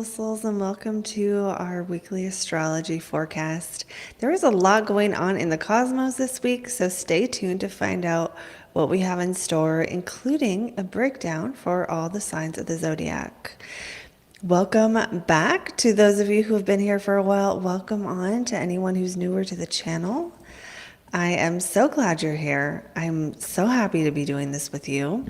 Souls, and welcome to our weekly astrology forecast. There is a lot going on in the cosmos this week, so stay tuned to find out what we have in store, including a breakdown for all the signs of the zodiac. Welcome back to those of you who have been here for a while. Welcome on to anyone who's newer to the channel. I am so glad you're here. I'm so happy to be doing this with you.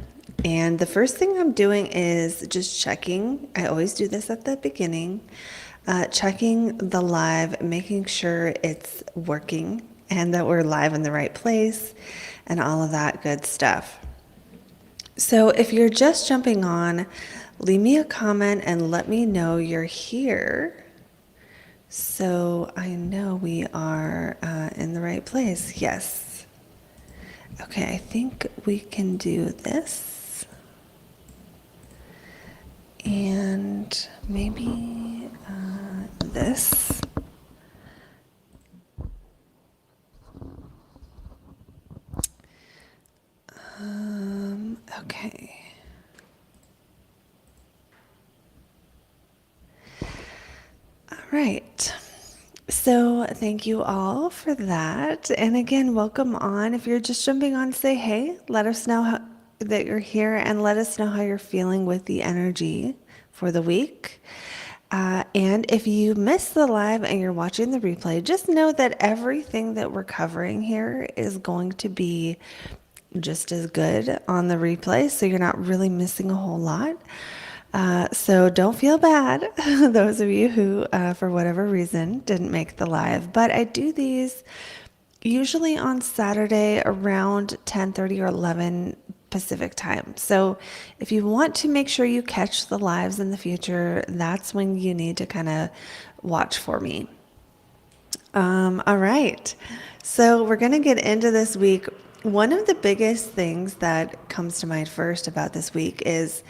And the first thing I'm doing is just checking. I always do this at the beginning, checking the live, making sure it's working and that we're live in the right place and all of that good stuff. So if you're just jumping on, leave me a comment and let me know you're here, so I know we are in the right place. Yes. Okay, I think we can do this. And maybe this. Okay. All right. So thank you all for that. And again, welcome on. If you're just jumping on, say hey. Let us know that you're here and let us know how you're feeling with the energy for the week. And if you missed the live and you're watching the replay, just know that everything that we're covering here is going to be just as good on the replay, so you're not really missing a whole lot. So don't feel bad, those of you who, for whatever reason, didn't make the live. But I do these usually on Saturday around 10:30 or 11 Pacific time. So if you want to make sure you catch the lives in the future, that's when you need to kind of watch for me. All right. So we're going to get into this week. One of the biggest things that comes to mind first about this week is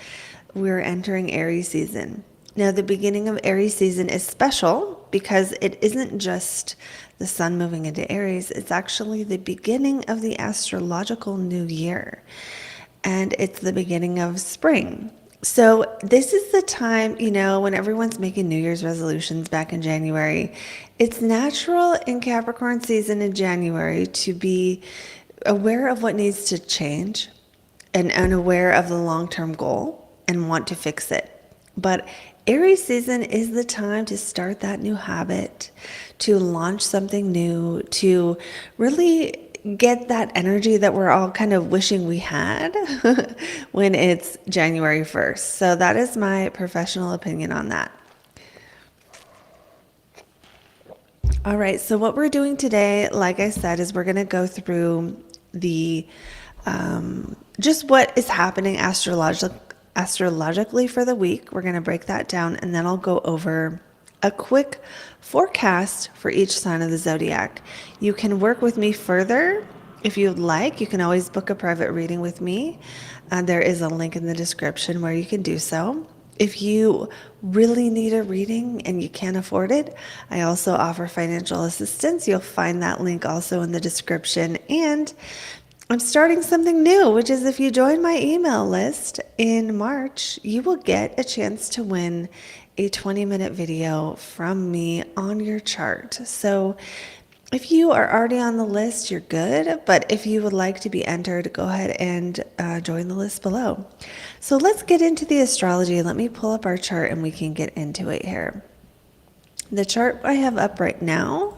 we're entering Aries season. Now, the beginning of Aries season is special because it isn't just the sun moving into Aries, it's actually the beginning of the astrological new year. And it's the beginning of spring. So this is the time, when everyone's making New Year's resolutions back in January, it's natural in Capricorn season in January to be aware of what needs to change and unaware of the long-term goal and want to fix it. But Aries season is the time to start that new habit, to launch something new, to really get that energy that we're all kind of wishing we had when it's January 1st. So that is my professional opinion on that. All right, so what we're doing today, like I said, is we're going to go through the just what is happening astrologically for the week. We're going to break that down, and then I'll go over a quick forecast for each sign of the zodiac. You can work with me further if you'd like. You can always book a private reading with me. There is a link in the description where you can do so. If you really need a reading and you can't afford it, I also offer financial assistance. You'll find that link also in the description. And I'm starting something new, which is if you join my email list in March, you will get a chance to win a 20-minute video from me on your chart. So if you are already on the list, you're good. But if you would like to be entered, go ahead and join the list below. So let's get into the astrology. Let me pull up our chart and we can get into it here. The chart I have up right now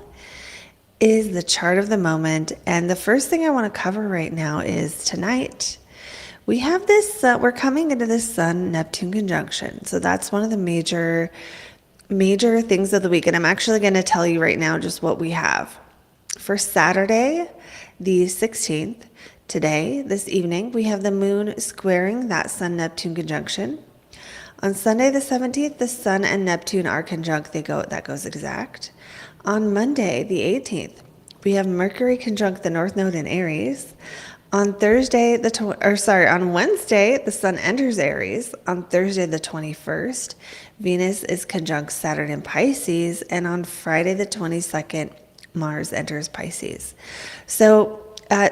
is the chart of the moment. And the first thing I want to cover right now is tonight. We have this, we're coming into this Sun-Neptune conjunction. So that's one of the major things of the week. And I'm actually going to tell you right now just what we have. For Saturday, the 16th, today, this evening, we have the moon squaring that Sun-Neptune conjunction. On Sunday, the 17th, the Sun and Neptune are conjunct. That goes exact. On Monday, the 18th, we have Mercury conjunct the North Node in Aries. On Wednesday, the Sun enters Aries. On Thursday, the 21st, Venus is conjunct Saturn in Pisces. And on Friday, the 22nd, Mars enters Pisces. So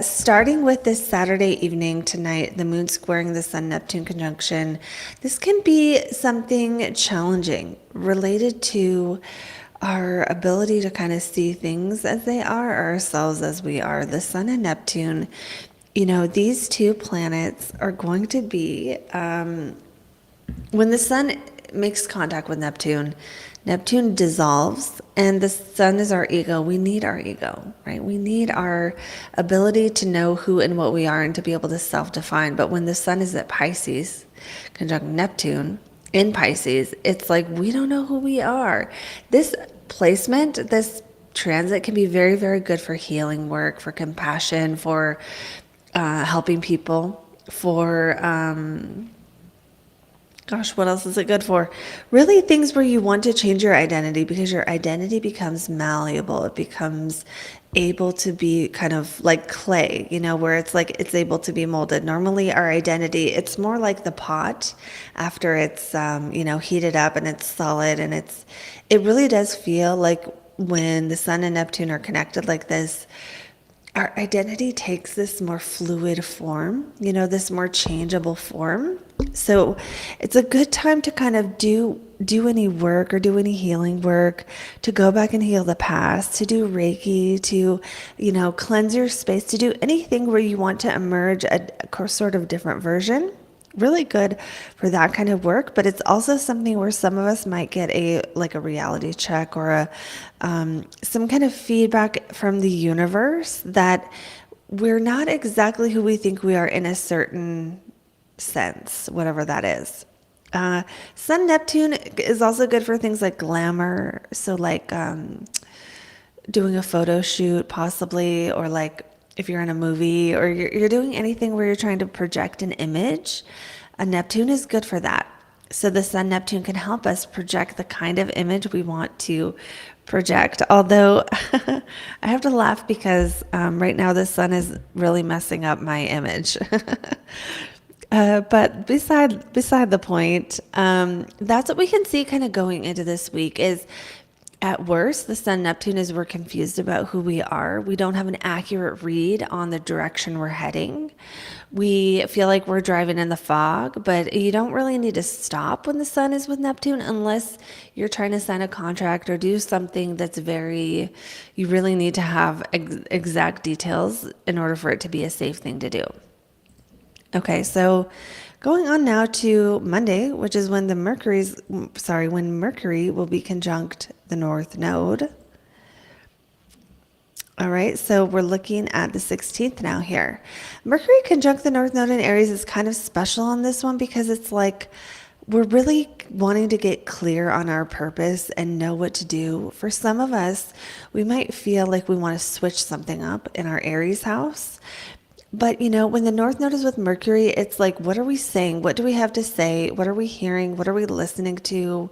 Starting with this Saturday evening tonight, the moon squaring the sun Neptune conjunction, this can be something challenging related to our ability to kind of see things as they are, ourselves as we are. The sun and Neptune, these two planets are going to be, when the sun makes contact with Neptune, Neptune dissolves, and the sun is our ego. We need our ego, right? We need our ability to know who and what we are and to be able to self-define. But when the sun is at Pisces, conjunct Neptune in Pisces, it's like we don't know who we are. This placement, this transit can be very, very good for healing work, for compassion, for helping people, for what else is it good for? Really things where you want to change your identity, because your identity becomes malleable. It becomes able to be kind of like clay, where it's like it's able to be molded. Normally our identity, it's more like the pot after it's, heated up and it's solid, and it really does feel like when the sun and Neptune are connected like this, our identity takes this more fluid form, this more changeable form. So it's a good time to kind of do any work or do any healing work, to go back and heal the past, to do Reiki, to, cleanse your space, to do anything where you want to emerge a sort of different version. Really good for that kind of work, but it's also something where some of us might get a reality check or some kind of feedback from the universe that we're not exactly who we think we are in a certain sense, whatever that is. Sun Neptune is also good for things like glamour, so like doing a photo shoot possibly, or like if you're in a movie or you're doing anything where you're trying to project an image, a Neptune is good for that. So the sun Neptune can help us project the kind of image we want to project. Although I have to laugh because right now the sun is really messing up my image. But beside the point, that's what we can see kind of going into this week is, at worst, the sun Neptune is we're confused about who we are. We don't have an accurate read on the direction we're heading. We feel like we're driving in the fog, but you don't really need to stop when the sun is with Neptune unless you're trying to sign a contract or do something that's you really need to have exact details in order for it to be a safe thing to do. Okay, so going on now to Monday, which is when when Mercury will be conjunct the North Node. All right, so we're looking at the 16th now here. Mercury conjunct the North Node in Aries is kind of special on this one because it's like we're really wanting to get clear on our purpose and know what to do. For some of us, we might feel like we want to switch something up in our Aries house. But, when the North Node is with Mercury, it's like, what are we saying? What do we have to say? What are we hearing? What are we listening to?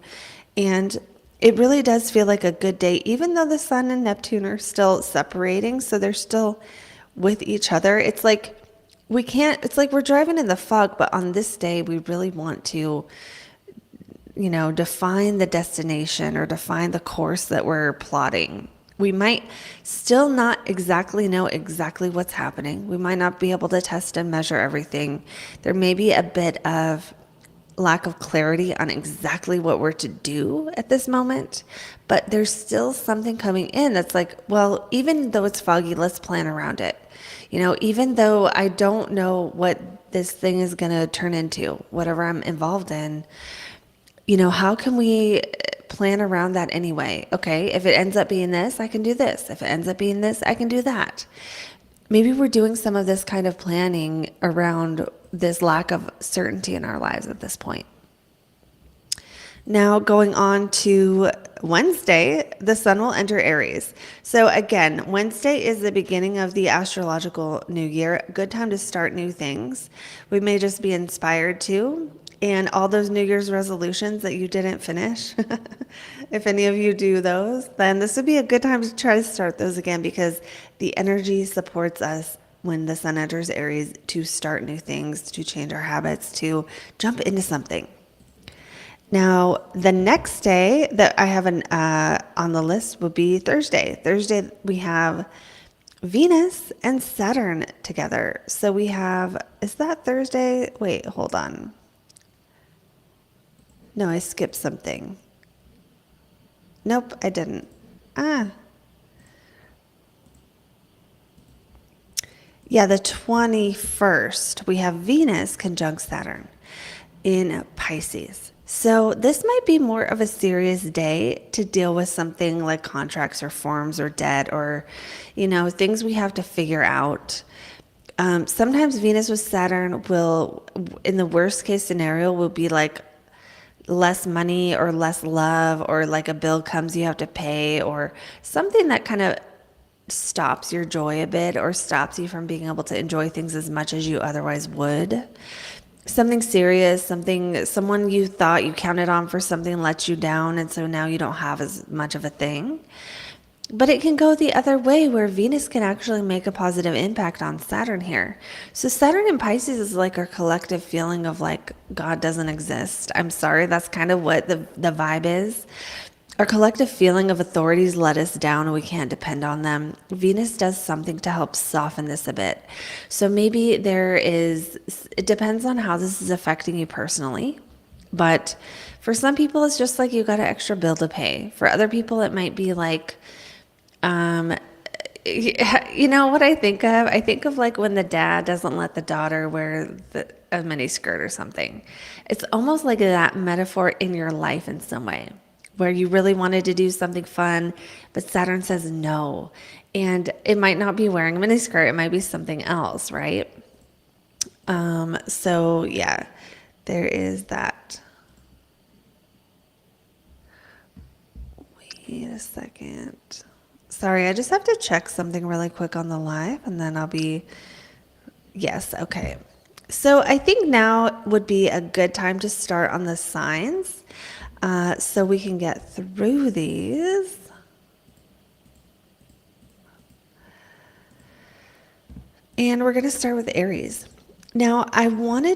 And it really does feel like a good day, even though the sun and Neptune are still separating. So they're still with each other. It's like it's like we're driving in the fog, but on this day, we really want to, define the destination or define the course that we're plotting. We might still not exactly know exactly what's happening. We might not be able to test and measure everything. There may be a bit of lack of clarity on exactly what we're to do at this moment, but there's still something coming in that's like, well, even though it's foggy, let's plan around it. Even though I don't know what this thing is going to turn into, whatever I'm involved in, how can we plan around that anyway? Okay, if it ends up being this, I can do this. If it ends up being this, I can do that. Maybe we're doing some of this kind of planning around this lack of certainty in our lives at this point. Now going on to Wednesday, the sun will enter Aries. So again, Wednesday is the beginning of the astrological new year. Good time to start new things. We may just be inspired to. And all those New Year's resolutions that you didn't finish, if any of you do those, then this would be a good time to try to start those again, because the energy supports us when the sun enters Aries to start new things, to change our habits, to jump into something. Now, the next day that I have on the list would be Thursday. Thursday, we have Venus and Saturn together. So we have, is that Thursday? Wait, hold on. No, I skipped something. Nope, I didn't. Ah, yeah, the 21st, we have Venus conjunct Saturn in Pisces. So this might be more of a serious day to deal with something like contracts or forms or debt or, things we have to figure out. Sometimes Venus with Saturn will, in the worst case scenario, will be like less money or less love, or like a bill comes you have to pay, or something that kind of stops your joy a bit or stops you from being able to enjoy things as much as you otherwise would. Something serious, someone you thought you counted on for something lets you down, and so now you don't have as much of a thing. But it can go the other way, where Venus can actually make a positive impact on Saturn here. So Saturn in Pisces is like our collective feeling of like God doesn't exist. I'm sorry, that's kind of what the vibe is. Our collective feeling of authorities let us down and we can't depend on them. Venus does something to help soften this a bit. So maybe it depends on how this is affecting you personally. But for some people, it's just like you got an extra bill to pay. For other people, it might be like, you know what I think of? I think of like when the dad doesn't let the daughter wear a mini skirt or something. It's almost like that metaphor in your life in some way, where you really wanted to do something fun, but Saturn says no. And it might not be wearing a miniskirt, it might be something else, right? So yeah, there is that. Wait a second. Sorry, I just have to check something really quick on the live, and then yes, okay. So I think now would be a good time to start on the signs. So we can get through these. And we're going to start with Aries. Now, I really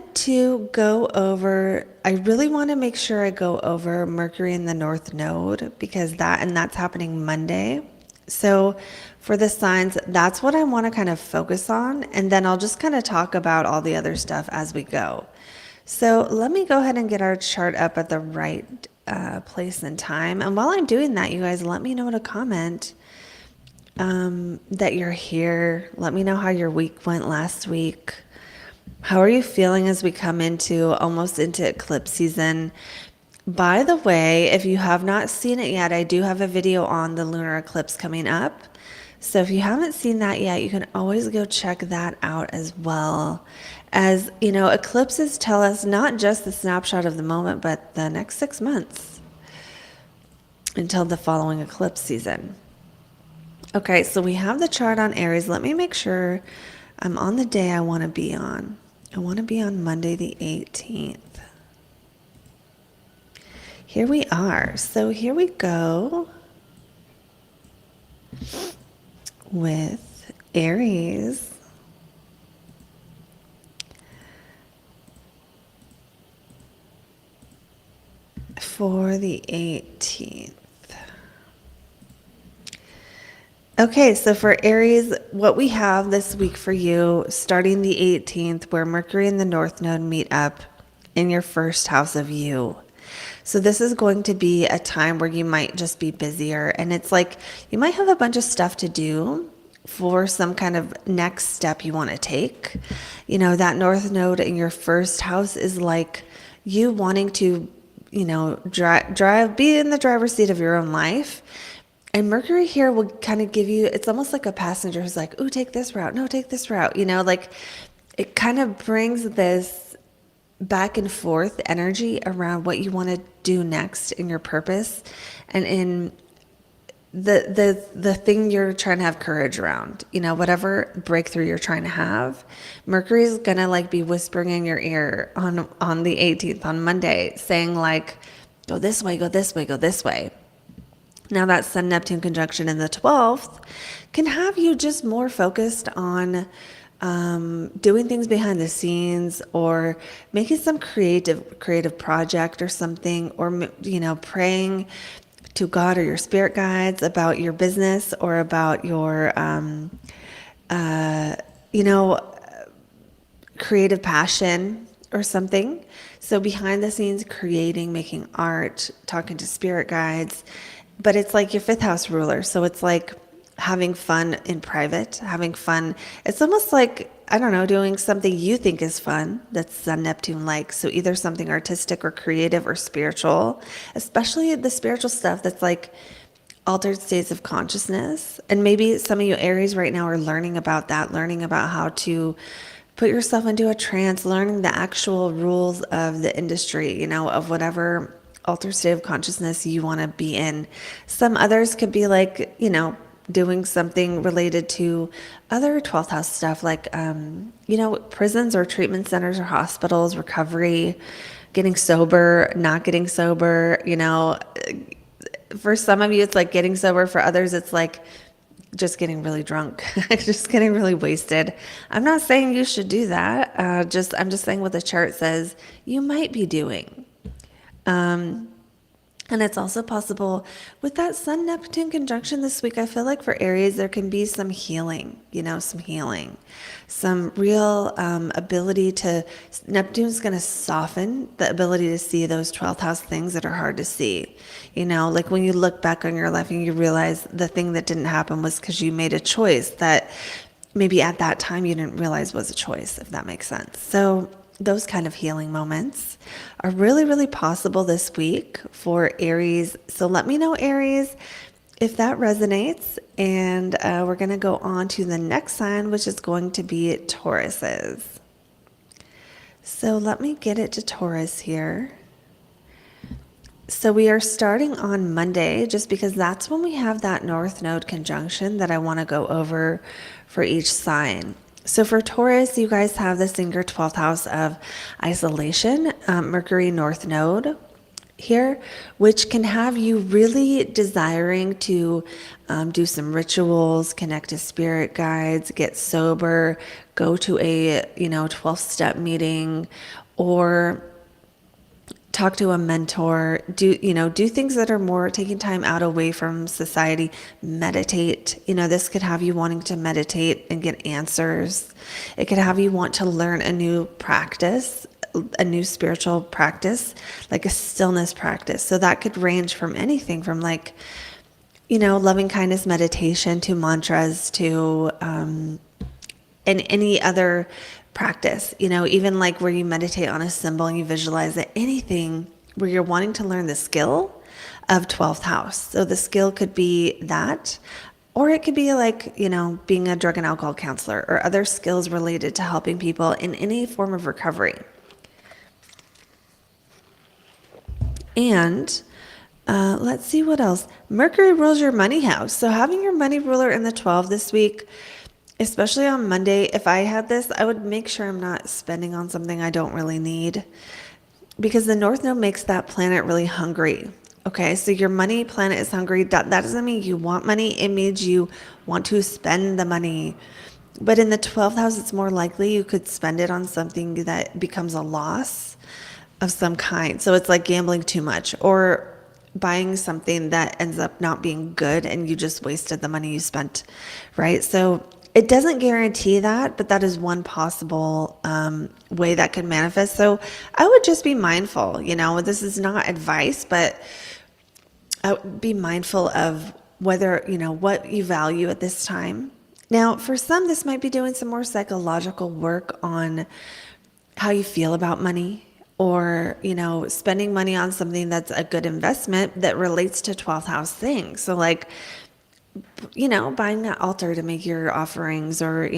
want to make sure I go over Mercury in the North Node, because that's happening Monday. So for the signs, that's what I want to kind of focus on. And then I'll just kind of talk about all the other stuff as we go. So let me go ahead and get our chart up at the right place and time. And while I'm doing that, you guys, let me know in a comment that you're here. Let me know how your week went last week. How are you feeling as we come almost into eclipse season? By the way, if you have not seen it yet, I do have a video on the lunar eclipse coming up. So if you haven't seen that yet, you can always go check that out as well. As you know, eclipses tell us not just the snapshot of the moment, but the next 6 months until the following eclipse season. Okay, so we have the chart on Aries. Let me make sure I'm on the day I want to be on. I want to be on Monday the 18th. Here we are. So here we go with Aries. For the 18th. Okay, so for Aries, what we have this week for you, starting the 18th, where Mercury and the North Node meet up in your first house of you. So this is going to be a time where you might just be busier, and it's like you might have a bunch of stuff to do for some kind of next step you want to take. You know, that North Node in your first house is like you wanting to, be in the driver's seat of your own life. And Mercury here will kind of give you, it's almost like a passenger who's like, ooh, take this route. No, take this route. Like it kind of brings this back and forth energy around what you want to do next in your purpose and in the thing you're trying to have courage around, whatever breakthrough you're trying to have. Mercury's going to like be whispering in your ear on the 18th, on Monday, saying like, go this way, go this way, go this way. Now that Sun-Neptune conjunction in the 12th can have you just more focused on doing things behind the scenes, or making some creative project or something, or, praying to God or your spirit guides about your business or about your, you know, creative passion or something. So behind the scenes, creating, making art, talking to spirit guides, but it's like your fifth house ruler. So it's like having fun in private, having fun. It's almost like, I don't know, doing something you think is fun that's Sun Neptune like. So either something artistic or creative or spiritual, especially the spiritual stuff that's like altered states of consciousness. And maybe some of you Aries right now are learning about that, learning about how to put yourself into a trance, learning the actual rules of the industry, you know, of whatever altered state of consciousness you want to be in. Some others could be like, you know, doing something related to other 12th house stuff like, you know, prisons or treatment centers or hospitals, recovery, getting sober, not getting sober, you know. For some of you, it's like getting sober. For others, it's like just getting really drunk, just getting really wasted. I'm not saying you should do that. I'm just saying what the chart says you might be doing. And it's also possible with that Sun Neptune conjunction this week. I feel like for Aries, there can be some healing, you know, some real ability to, Neptune's going to soften the ability to see those 12th house things that are hard to see. You know, like when you look back on your life and you realize the thing that didn't happen was because you made a choice that maybe at that time you didn't realize was a choice, if that makes sense. So those kind of healing moments are really, really possible this week for Aries. So let me know, Aries, if that resonates. And we're going to go on to the next sign, which is going to be Tauruses. So let me get it to Taurus here. So we are starting on Monday, just because that's when we have that North Node conjunction that I want to go over for each sign. So for Taurus, you guys have this in your 12th house of isolation, Mercury North Node here, which can have you really desiring to do some rituals, connect to spirit guides, get sober, go to a, 12-step meeting, or talk to a mentor, do things that are more taking time out away from society, meditate. This could have you wanting to meditate and get answers. It could have you want to learn a new practice, a new spiritual practice, like a stillness practice. So that could range from anything from loving kindness meditation to mantras to, and any other practice, even like where you meditate on a symbol and you visualize it, anything where you're wanting to learn the skill of 12th house. So the skill could be that, or it could be like, being a drug and alcohol counselor or other skills related to helping people in any form of recovery. And let's see what else. Mercury rules your money house. So having your money ruler in the 12 this week, especially on Monday, if I had this, I would make sure I'm not spending on something I don't really need, because the North Node makes that planet really hungry. Okay, so your money planet is hungry. That doesn't mean you want money. It means you want to spend the money. But in the 12th house, it's more likely you could spend it on something that becomes a loss of some kind. So it's like gambling too much or buying something that ends up not being good and you just wasted the money you spent, right? So it doesn't guarantee that, but that is one possible way that could manifest. So I would just be mindful, this is not advice, but I would be mindful of whether, what you value at this time. Now, for some, this might be doing some more psychological work on how you feel about money, or, spending money on something that's a good investment that relates to 12th house things. So like, buying that altar to make your offerings, or,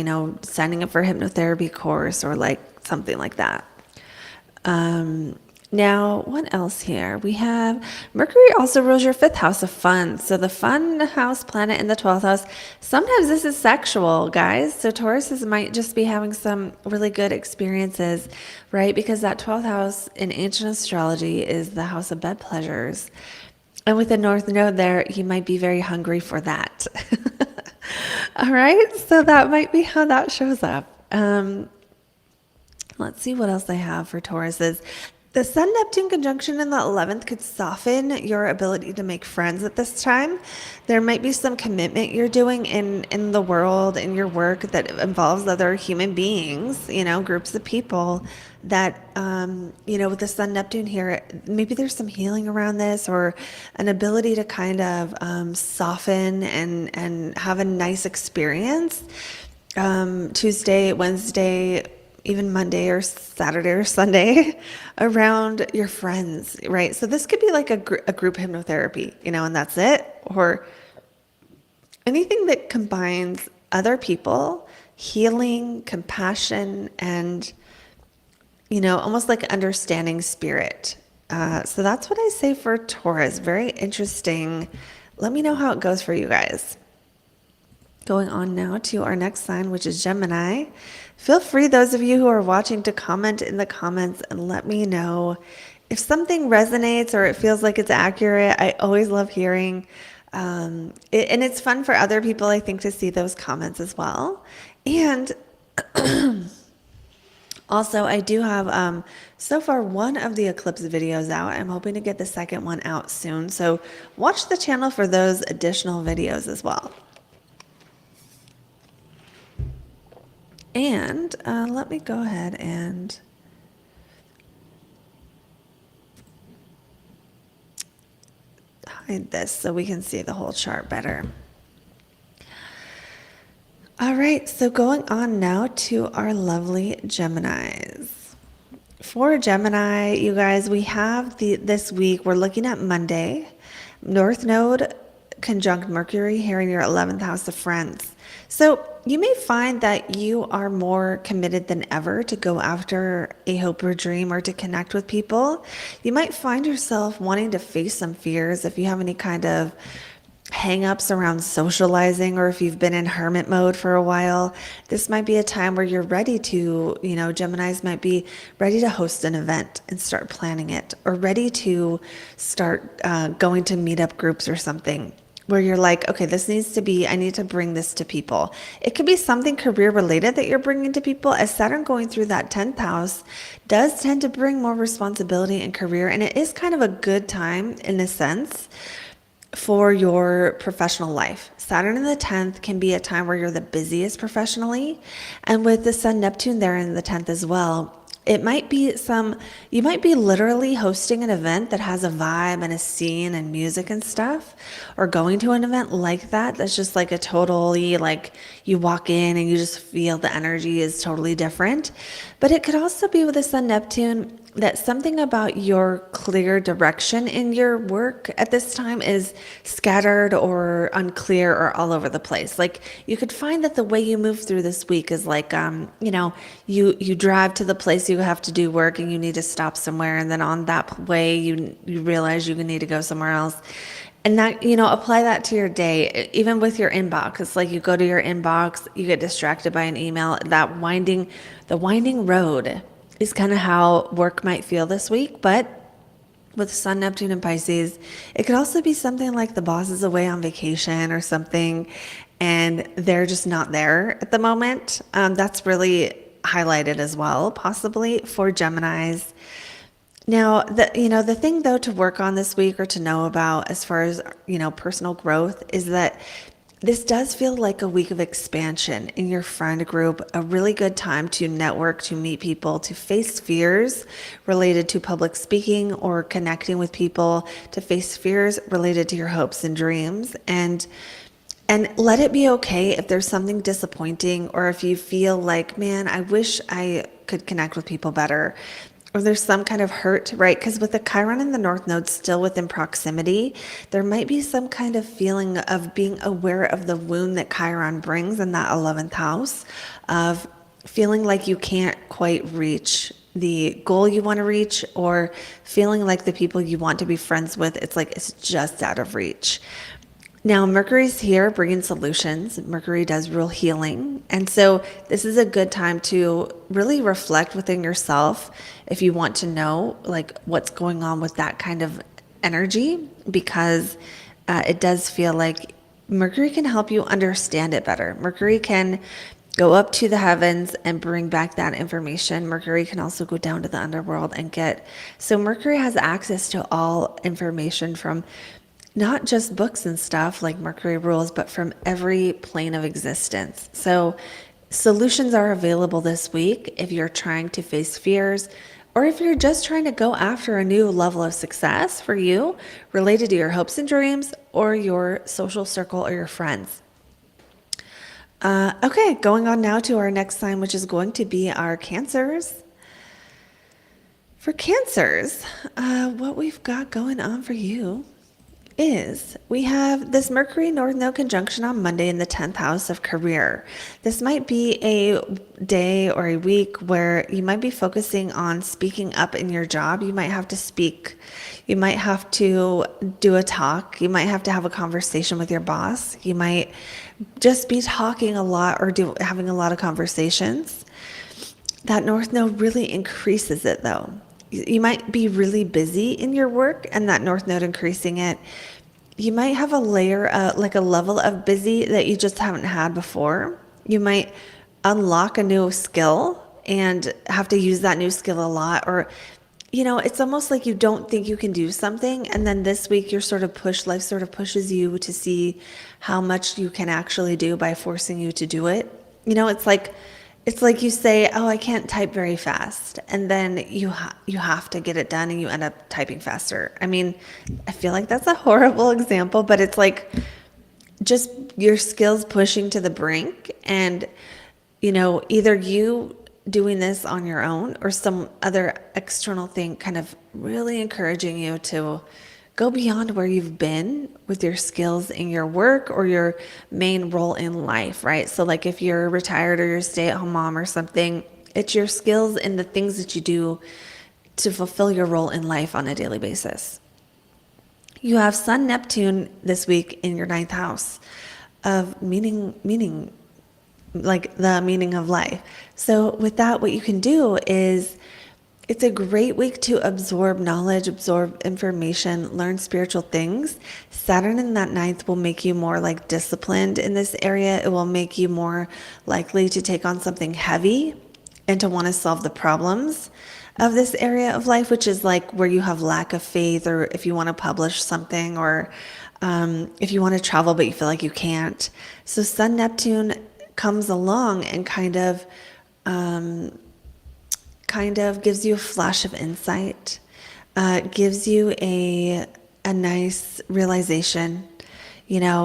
signing up for a hypnotherapy course or like something like that. Now, what else here? We have Mercury also rules your 5th house of fun. So the fun house planet in the 12th house, sometimes this is sexual, guys. So Tauruses might just be having some really good experiences, right? Because that 12th house in ancient astrology is the house of bed pleasures. And with the North Node there, you might be very hungry for that. All right, so that might be how that shows up. Let's see what else I have for Tauruses. The Sun Neptune conjunction in the 11th could soften your ability to make friends at this time. There might be some commitment you're doing in the world, in your work that involves other human beings, groups of people that, with the Sun Neptune here, maybe there's some healing around this or an ability to kind of soften and have a nice experience. Tuesday, Wednesday, even Monday or Saturday or Sunday around your friends, right? So this could be like a group hypnotherapy, and that's it. Or anything that combines other people, healing, compassion, and, almost like understanding spirit. So that's what I say for Taurus. Very interesting. Let me know how it goes for you guys. Going on now to our next sign, which is Gemini. Feel free, those of you who are watching, to comment in the comments and let me know if something resonates or it feels like it's accurate. I always love hearing. And it's fun for other people, I think, to see those comments as well. And also, I do have so far one of the eclipse videos out. I'm hoping to get the second one out soon. So watch the channel for those additional videos as well. And let me go ahead and hide this so we can see the whole chart better. All right, so going on now to our lovely Geminis. For Gemini, you guys, we have this week, we're looking at Monday, North Node conjunct Mercury here in your 11th house of friends. So you may find that you are more committed than ever to go after a hope or dream or to connect with people. You might find yourself wanting to face some fears if you have any kind of hang-ups around socializing, or if you've been in hermit mode for a while. This might be a time where you're ready to, Geminis might be ready to host an event and start planning it, or ready to start going to meetup groups or something, where you're like, okay, I need to bring this to people. It could be something career related that you're bringing to people, as Saturn going through that 10th house does tend to bring more responsibility in career. And it is kind of a good time in a sense for your professional life. Saturn in the 10th can be a time where you're the busiest professionally. And with the Sun Neptune there in the 10th as well, it might be you might be literally hosting an event that has a vibe and a scene and music and stuff, or going to an event like that. That's just like a totally, like, you walk in and you just feel the energy is totally different. But it could also be with the Sun Neptune that something about your clear direction in your work at this time is scattered or unclear or all over the place. Like, you could find that the way you move through this week is like, you drive to the place you have to do work and you need to stop somewhere. And then on that way, you realize you need to go somewhere else. And that, apply that to your day, even with your inbox. It's like you go to your inbox, you get distracted by an email. The winding road is kind of how work might feel this week. But with Sun, Neptune, and Pisces, it could also be something like the boss is away on vacation or something, and they're just not there at the moment. That's really highlighted as well, possibly for Geminis. Now, the thing though to work on this week or to know about as far as, personal growth is that this does feel like a week of expansion in your friend group, a really good time to network, to meet people, to face fears related to public speaking or connecting with people, to face fears related to your hopes and dreams. And let it be okay if there's something disappointing, or if you feel like, man, I wish I could connect with people better, or there's some kind of hurt, right? Because with the Chiron and the North Node still within proximity, there might be some kind of feeling of being aware of the wound that Chiron brings in that 11th house, of feeling like you can't quite reach the goal you want to reach, or feeling like the people you want to be friends with, it's just out of reach. Now, Mercury's here bringing solutions. Mercury does real healing. And so this is a good time to really reflect within yourself if you want to know like what's going on with that kind of energy, because it does feel like Mercury can help you understand it better. Mercury can go up to the heavens and bring back that information. Mercury can also go down to the underworld and so Mercury has access to all information from not just books and stuff like Mercury rules, but from every plane of existence. So solutions are available this week if you're trying to face fears, or if you're just trying to go after a new level of success for you related to your hopes and dreams or your social circle or your friends. Okay, going on now to our next sign, which is going to be our Cancers. For Cancers, what we've got going on for you is we have this Mercury North Node conjunction on Monday in the 10th house of career. This might be a day or a week where you might be focusing on speaking up in your job. You might have to speak. You might have to do a talk. You might have to have a conversation with your boss. You might just be talking a lot or having a lot of conversations. That North Node really increases it though. You might be really busy in your work, and that North Node increasing it. You might have a layer, like a level of busy that you just haven't had before. You might unlock a new skill and have to use that new skill a lot. Or, it's almost like you don't think you can do something. And then this week life sort of pushes you to see how much you can actually do by forcing you to do it. It's like you say, oh, I can't type very fast. And then you have to get it done and you end up typing faster. I mean, I feel like that's a horrible example, but it's like just your skills pushing to the brink and, either you doing this on your own or some other external thing kind of really encouraging you to go beyond where you've been with your skills in your work or your main role in life, right? So like if you're retired or you're a stay-at-home mom or something, it's your skills and the things that you do to fulfill your role in life on a daily basis. You have Sun Neptune this week in your 9th house of meaning, like the meaning of life. So with that, what you can do is it's a great week to absorb knowledge, absorb information, learn spiritual things. Saturn in that 9th will make you more like disciplined in this area. It will make you more likely to take on something heavy and to want to solve the problems of this area of life, which is like where you have lack of faith, or if you want to publish something, or if you want to travel but you feel like you can't. So Sun Neptune comes along and kind of gives you a flash of insight, gives you a nice realization,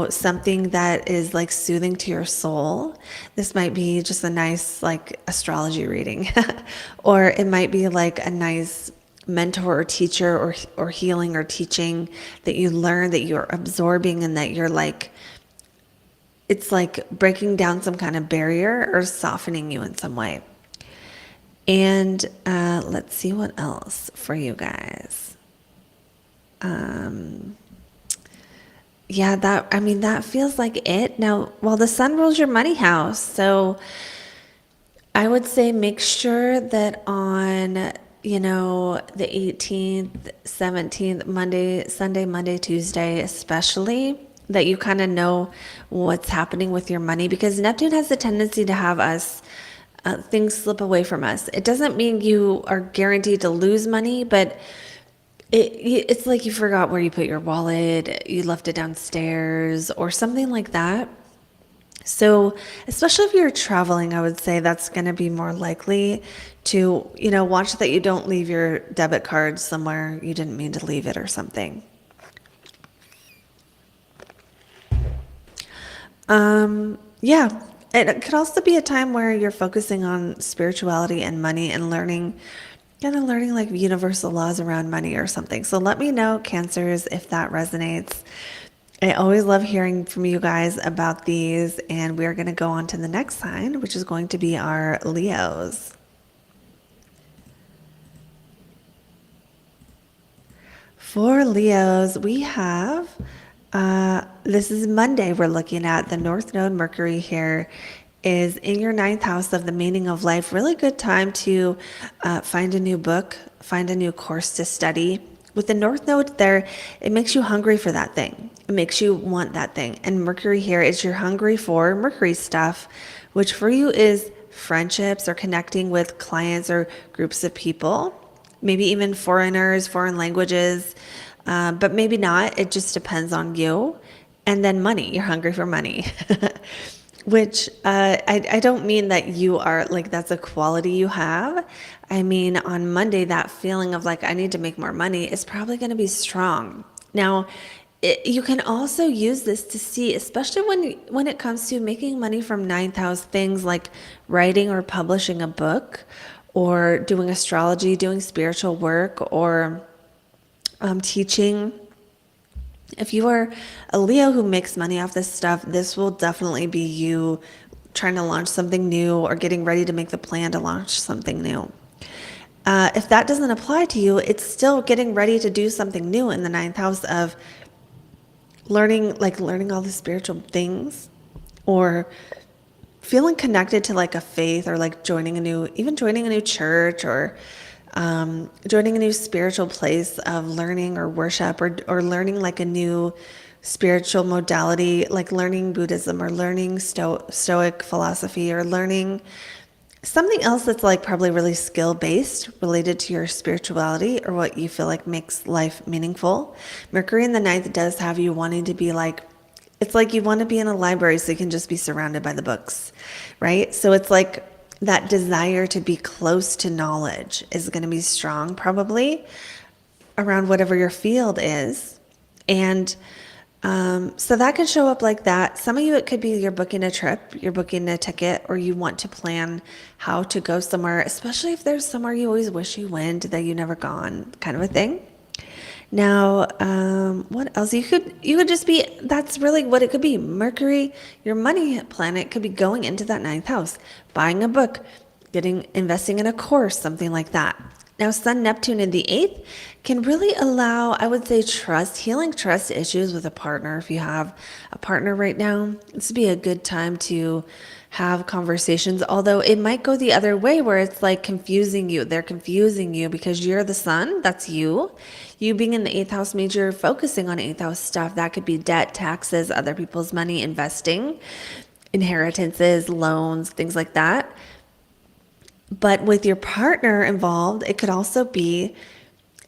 something that is like soothing to your soul. This might be just a nice like astrology reading, or it might be like a nice mentor or teacher or healing or teaching that you learn, that you're absorbing, and that you're like, it's like breaking down some kind of barrier or softening you in some way. And let's see what else for you guys. That feels like it. Now, the sun rules your money house. So I would say make sure that on, the 18th, 17th, Sunday, Monday, Tuesday, especially, that you kind of know what's happening with your money, because Neptune has the tendency to have us things slip away from us. It doesn't mean you are guaranteed to lose money, but it's like you forgot where you put your wallet, you left it downstairs or something like that. So especially if you're traveling, I would say that's going to be more likely to, watch that you don't leave your debit card somewhere you didn't mean to leave it or something. Yeah. It could also be a time where you're focusing on spirituality and money and learning like universal laws around money or something. So let me know, Cancers, if that resonates. I always love hearing from you guys about these, and we're going to go on to the next sign, which is going to be our Leos. For Leos, we have this is Monday we're looking at. The North Node Mercury here is in your 9th house of the meaning of life. Really good time to find a new book, find a new course to study. With the North Node there, it makes you hungry for that thing. It makes you want that thing. And Mercury here is you're hungry for Mercury stuff, which for you is friendships or connecting with clients or groups of people, maybe even foreigners, foreign languages, but maybe not. It just depends on you. And then money, you're hungry for money, which I don't mean that you are like that's a quality you have. I mean, on Monday, that feeling of like, I need to make more money is probably going to be strong. Now, you can also use this to see, especially when it comes to making money from ninth house things like writing or publishing a book or doing astrology, doing spiritual work, or teaching. If you are a Leo who makes money off this stuff, this will definitely be you trying to launch something new or getting ready to make the plan to launch something new. If that doesn't apply to you, it's still getting ready to do something new in the ninth house of learning all the spiritual things, or feeling connected to like a faith, or like joining a new church, or joining a new spiritual place of learning or worship, or learning like a new spiritual modality, like learning Buddhism or learning Stoic philosophy, or learning something else that's like probably really skill based related to your spirituality or what you feel like makes life meaningful. Mercury in the ninth does have you wanting to be like, it's like you want to be in a library so you can just be surrounded by the books, right? So it's like that desire to be close to knowledge is going to be strong probably around whatever your field is. And so that can show up like that. Some of you, it could be you're booking a trip, you're booking a ticket, or you want to plan how to go somewhere, especially if there's somewhere you always wish you went that you never gone, kind of a thing. Now, what else? You could just be, that's really what it could be. Mercury, your money planet, could be going into that ninth house, buying a book, investing in a course, something like that. Now, Sun Neptune in the eighth can really allow, I would say, healing trust issues with a partner. If you have a partner right now, this would be a good time to have conversations, although it might go the other way where it's like confusing you. They're confusing you because you're the sun, that's you. You being in the eighth house means you're focusing on eighth house stuff. That could be debt, taxes, other people's money, investing, inheritances, loans, things like that. But with your partner involved, it could also be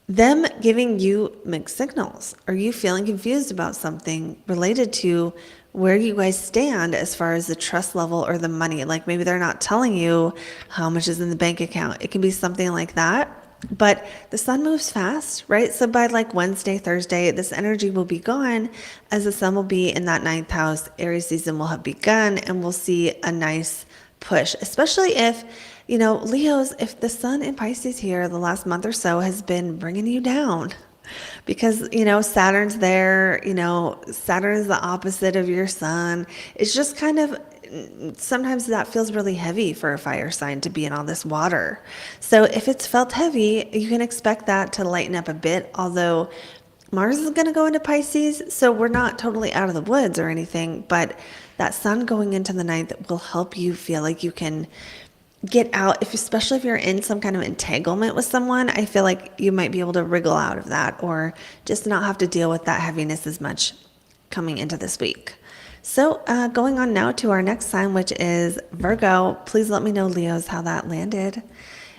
them giving you mixed signals, or you feeling confused about something related to where you guys stand as far as the trust level or the money. Like maybe they're not telling you how much is in the bank account. It can be something like that. But the sun moves fast, right? So by like Wednesday, Thursday, this energy will be gone as the sun will be in that ninth house. Aries season will have begun, and we'll see a nice push, especially if, Leos, if the sun in Pisces here the last month or so has been bringing you down because, Saturn's there, Saturn is the opposite of your sun. It's just kind of, sometimes that feels really heavy for a fire sign to be in all this water. So if it's felt heavy, you can expect that to lighten up a bit, although Mars is going to go into Pisces, so we're not totally out of the woods or anything, but that sun going into the ninth will help you feel like you can get out, especially if you're in some kind of entanglement with someone. I feel like you might be able to wriggle out of that, or just not have to deal with that heaviness as much coming into this week. So going on now to our next sign, which is Virgo. Please let me know, Leos, how that landed,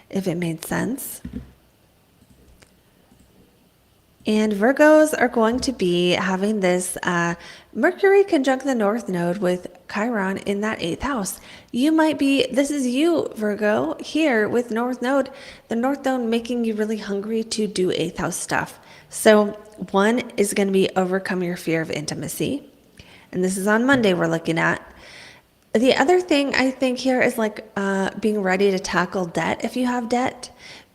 if it made sense. And Virgos are going to be having this Mercury conjunct the North Node with Chiron in that eighth house. You might be, this is you, Virgo, here with North Node, the North Node making you really hungry to do eighth house stuff. So one is going to be overcome your fear of intimacy. And this is on Monday we're looking at. The other thing I think here is like being ready to tackle debt if you have debt.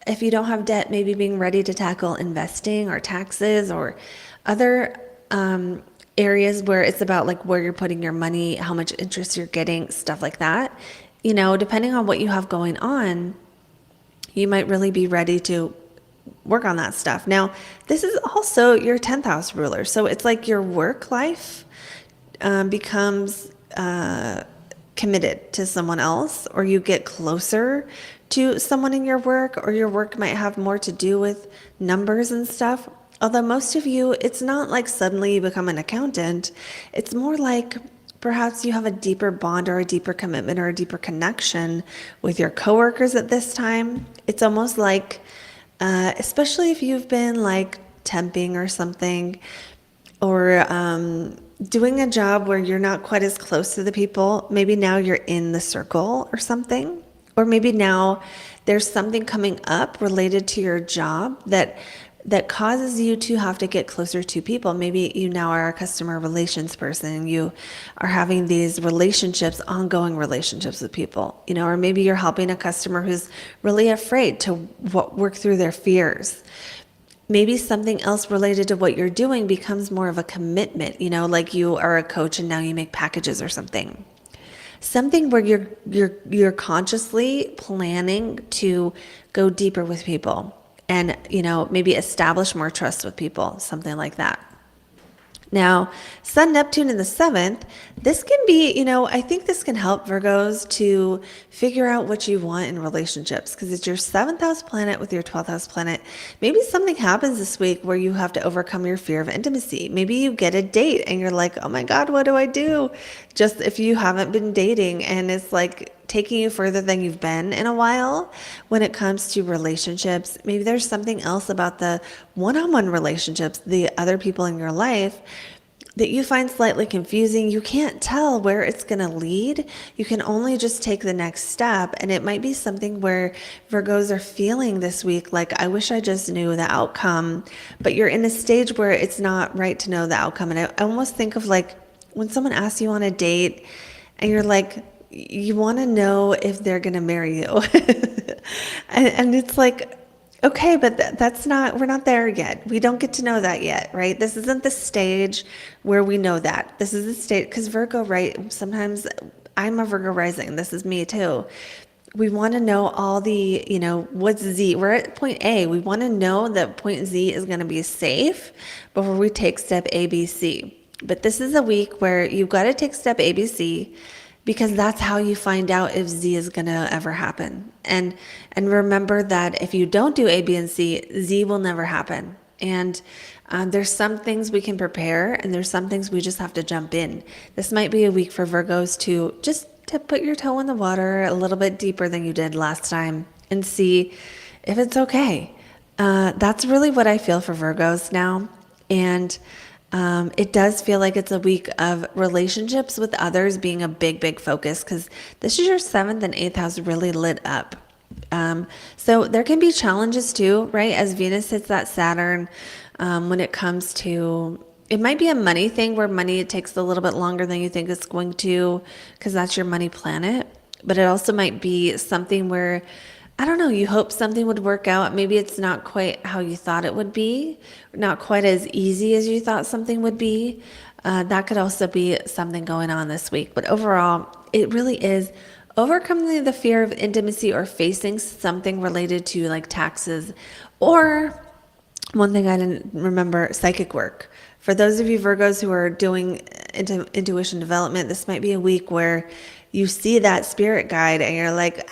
If you don't have debt, maybe being ready to tackle investing or taxes or other areas where it's about like where you're putting your money, how much interest you're getting, stuff like that. Depending on what you have going on, you might really be ready to work on that stuff. Now, this is also your 10th house ruler. So it's like your work life becomes committed to someone else, or you get closer to someone in your work, or your work might have more to do with numbers and stuff. Although most of you, it's not like suddenly you become an accountant. It's more like Perhaps you have a deeper bond or a deeper commitment or a deeper connection with your coworkers at this time. It's almost like, especially if you've been like temping or something, or doing a job where you're not quite as close to the people. Maybe now you're in the circle or something. Or maybe now there's something coming up related to your job that causes you to have to get closer to people. Maybe you now are a customer relations person. You are having these relationships, ongoing relationships with people, or maybe you're helping a customer who's really afraid to work through their fears. Maybe something else related to what you're doing becomes more of a commitment, like you are a coach and now you make packages or something. Something where you're consciously planning to go deeper with people and, maybe establish more trust with people, something like that. Now, Sun Neptune in the 7th, this can be, I think this can help Virgos to figure out what you want in relationships, because it's your 7th house planet with your 12th house planet. Maybe something happens this week where you have to overcome your fear of intimacy. Maybe you get a date and you're like, oh my God, what do I do? Just if you haven't been dating and it's like taking you further than you've been in a while when it comes to relationships. Maybe there's something else about the one-on-one relationships, the other people in your life, that you find slightly confusing. You can't tell where it's going to lead. You can only just take the next step. And it might be something where Virgos are feeling this week like, I wish I just knew the outcome, but you're in a stage where it's not right to know the outcome. And I almost think of like when someone asks you on a date and you're like, you want to know if they're going to marry you. and it's like, okay, but we're not there yet. We don't get to know that yet, right? This isn't the stage where we know that. This is the stage, because Virgo, right? Sometimes I'm a Virgo rising. This is me too. We want to know all the, what's Z. We're at point A. We want to know that point Z is going to be safe before we take step A, B, C. But this is a week where you've got to take step A, B, C, because that's how you find out if Z is going to ever happen. And remember that if you don't do A, B, and C, Z will never happen. And there's some things we can prepare, and there's some things we just have to jump in. This might be a week for Virgos to put your toe in the water a little bit deeper than you did last time and see if it's okay. That's really what I feel for Virgos now. And it does feel like it's a week of relationships with others being a big, big focus, because this is your 7th and 8th house really lit up. So there can be challenges too, right? As Venus hits that Saturn, when it comes to, it might be a money thing where money, it takes a little bit longer than you think it's going to, because that's your money planet. But it also might be something where, I don't know, you hope something would work out. Maybe it's not quite how you thought it would be, not quite as easy as you thought something would be. That could also be something going on this week. But overall, it really is overcoming the fear of intimacy or facing something related to like taxes, or one thing I didn't remember, psychic work. For those of you Virgos who are doing intuition development, this might be a week where you see that spirit guide and you're like,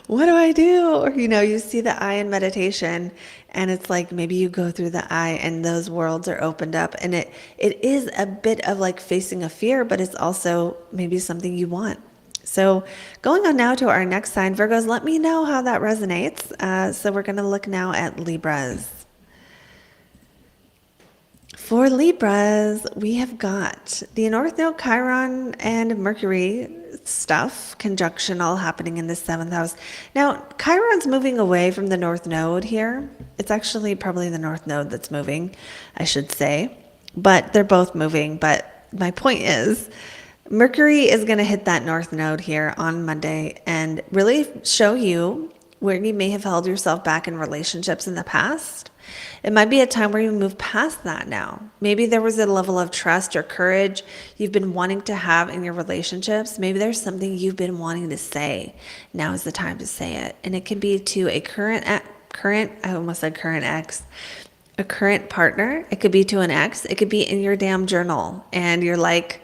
what do I do? Or, you see the eye in meditation and it's like, maybe you go through the eye and those worlds are opened up. And it is a bit of like facing a fear, but it's also maybe something you want. So going on now to our next sign, Virgos, let me know how that resonates. So we're going to look now at Libras. For Libras, we have got the North Node, Chiron, and Mercury stuff, conjunction all happening in the 7th house. Now, Chiron's moving away from the North Node here. It's actually probably the North Node that's moving, I should say. But they're both moving. But my point is, Mercury is going to hit that North Node here on Monday and really show you where you may have held yourself back in relationships in the past. It might be a time where you move past that now. Maybe there was a level of trust or courage you've been wanting to have in your relationships. Maybe there's something you've been wanting to say. Now is the time to say it. And it can be to a current ex, a current partner. It could be to an ex. It could be in your damn journal. And you're like,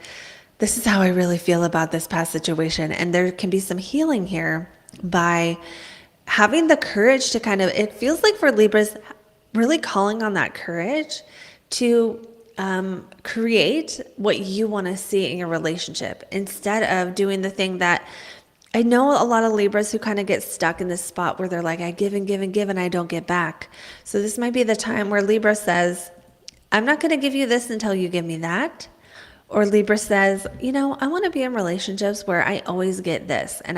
this is how I really feel about this past situation. And there can be some healing here by having the courage to it feels like for Libras, really calling on that courage to create what you want to see in your relationship instead of doing the thing that I know a lot of Libras who kind of get stuck in this spot where they're like, I give and give and give and I don't get back. So this might be the time where Libra says, I'm not going to give you this until you give me that. Or Libra says, I want to be in relationships where I always get this. And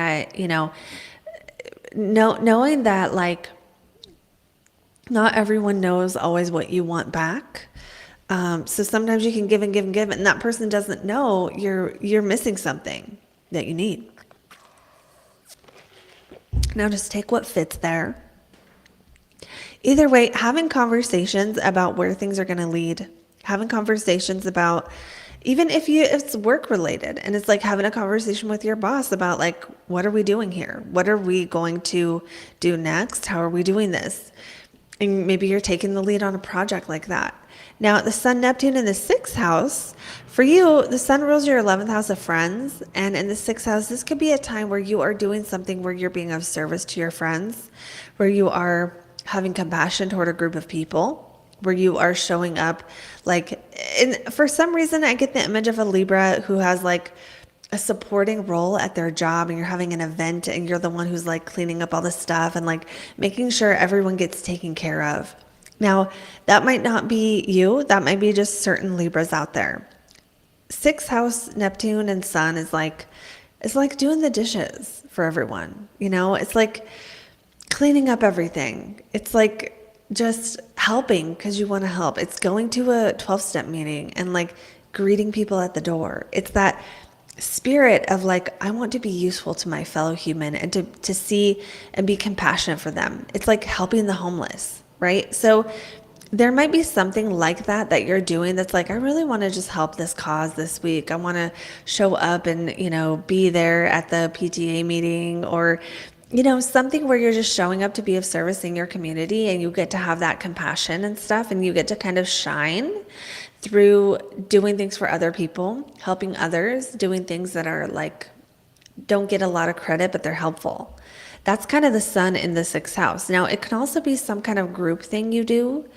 knowing that like not everyone knows always what you want back. So sometimes you can give and give and give, and that person doesn't know you're missing something that you need. Now just take what fits there. Either way, having conversations about where things are going to lead, having conversations about, even if it's work related, and it's like having a conversation with your boss about like, what are we doing here? What are we going to do next? How are we doing this? And maybe you're taking the lead on a project like that. Now, the Sun, Neptune in the 6th house, for you, the Sun rules your 11th house of friends. And in the 6th house, this could be a time where you are doing something where you're being of service to your friends, where you are having compassion toward a group of people, where you are showing up like, for some reason, I get the image of a Libra who has like a supporting role at their job, and you're having an event and you're the one who's like cleaning up all the stuff and like making sure everyone gets taken care of. Now, that might not be you. That might be just certain Libras out there. 6th house, Neptune and Sun is like, it's like doing the dishes for everyone. It's like cleaning up everything. It's like just helping because you want to help. It's going to a 12-step meeting and like greeting people at the door. It's that spirit of like, I want to be useful to my fellow human and to see and be compassionate for them. It's like helping the homeless, right? So there might be something like that you're doing that's like, I really want to just help this cause this week. I want to show up and, be there at the PTA meeting, or, something where you're just showing up to be of service in your community, and you get to have that compassion and stuff, and you get to kind of shine through doing things for other people, helping others, doing things that are like, don't get a lot of credit, but they're helpful. That's kind of the Sun in the 6th house. Now, it can also be some kind of group thing you do.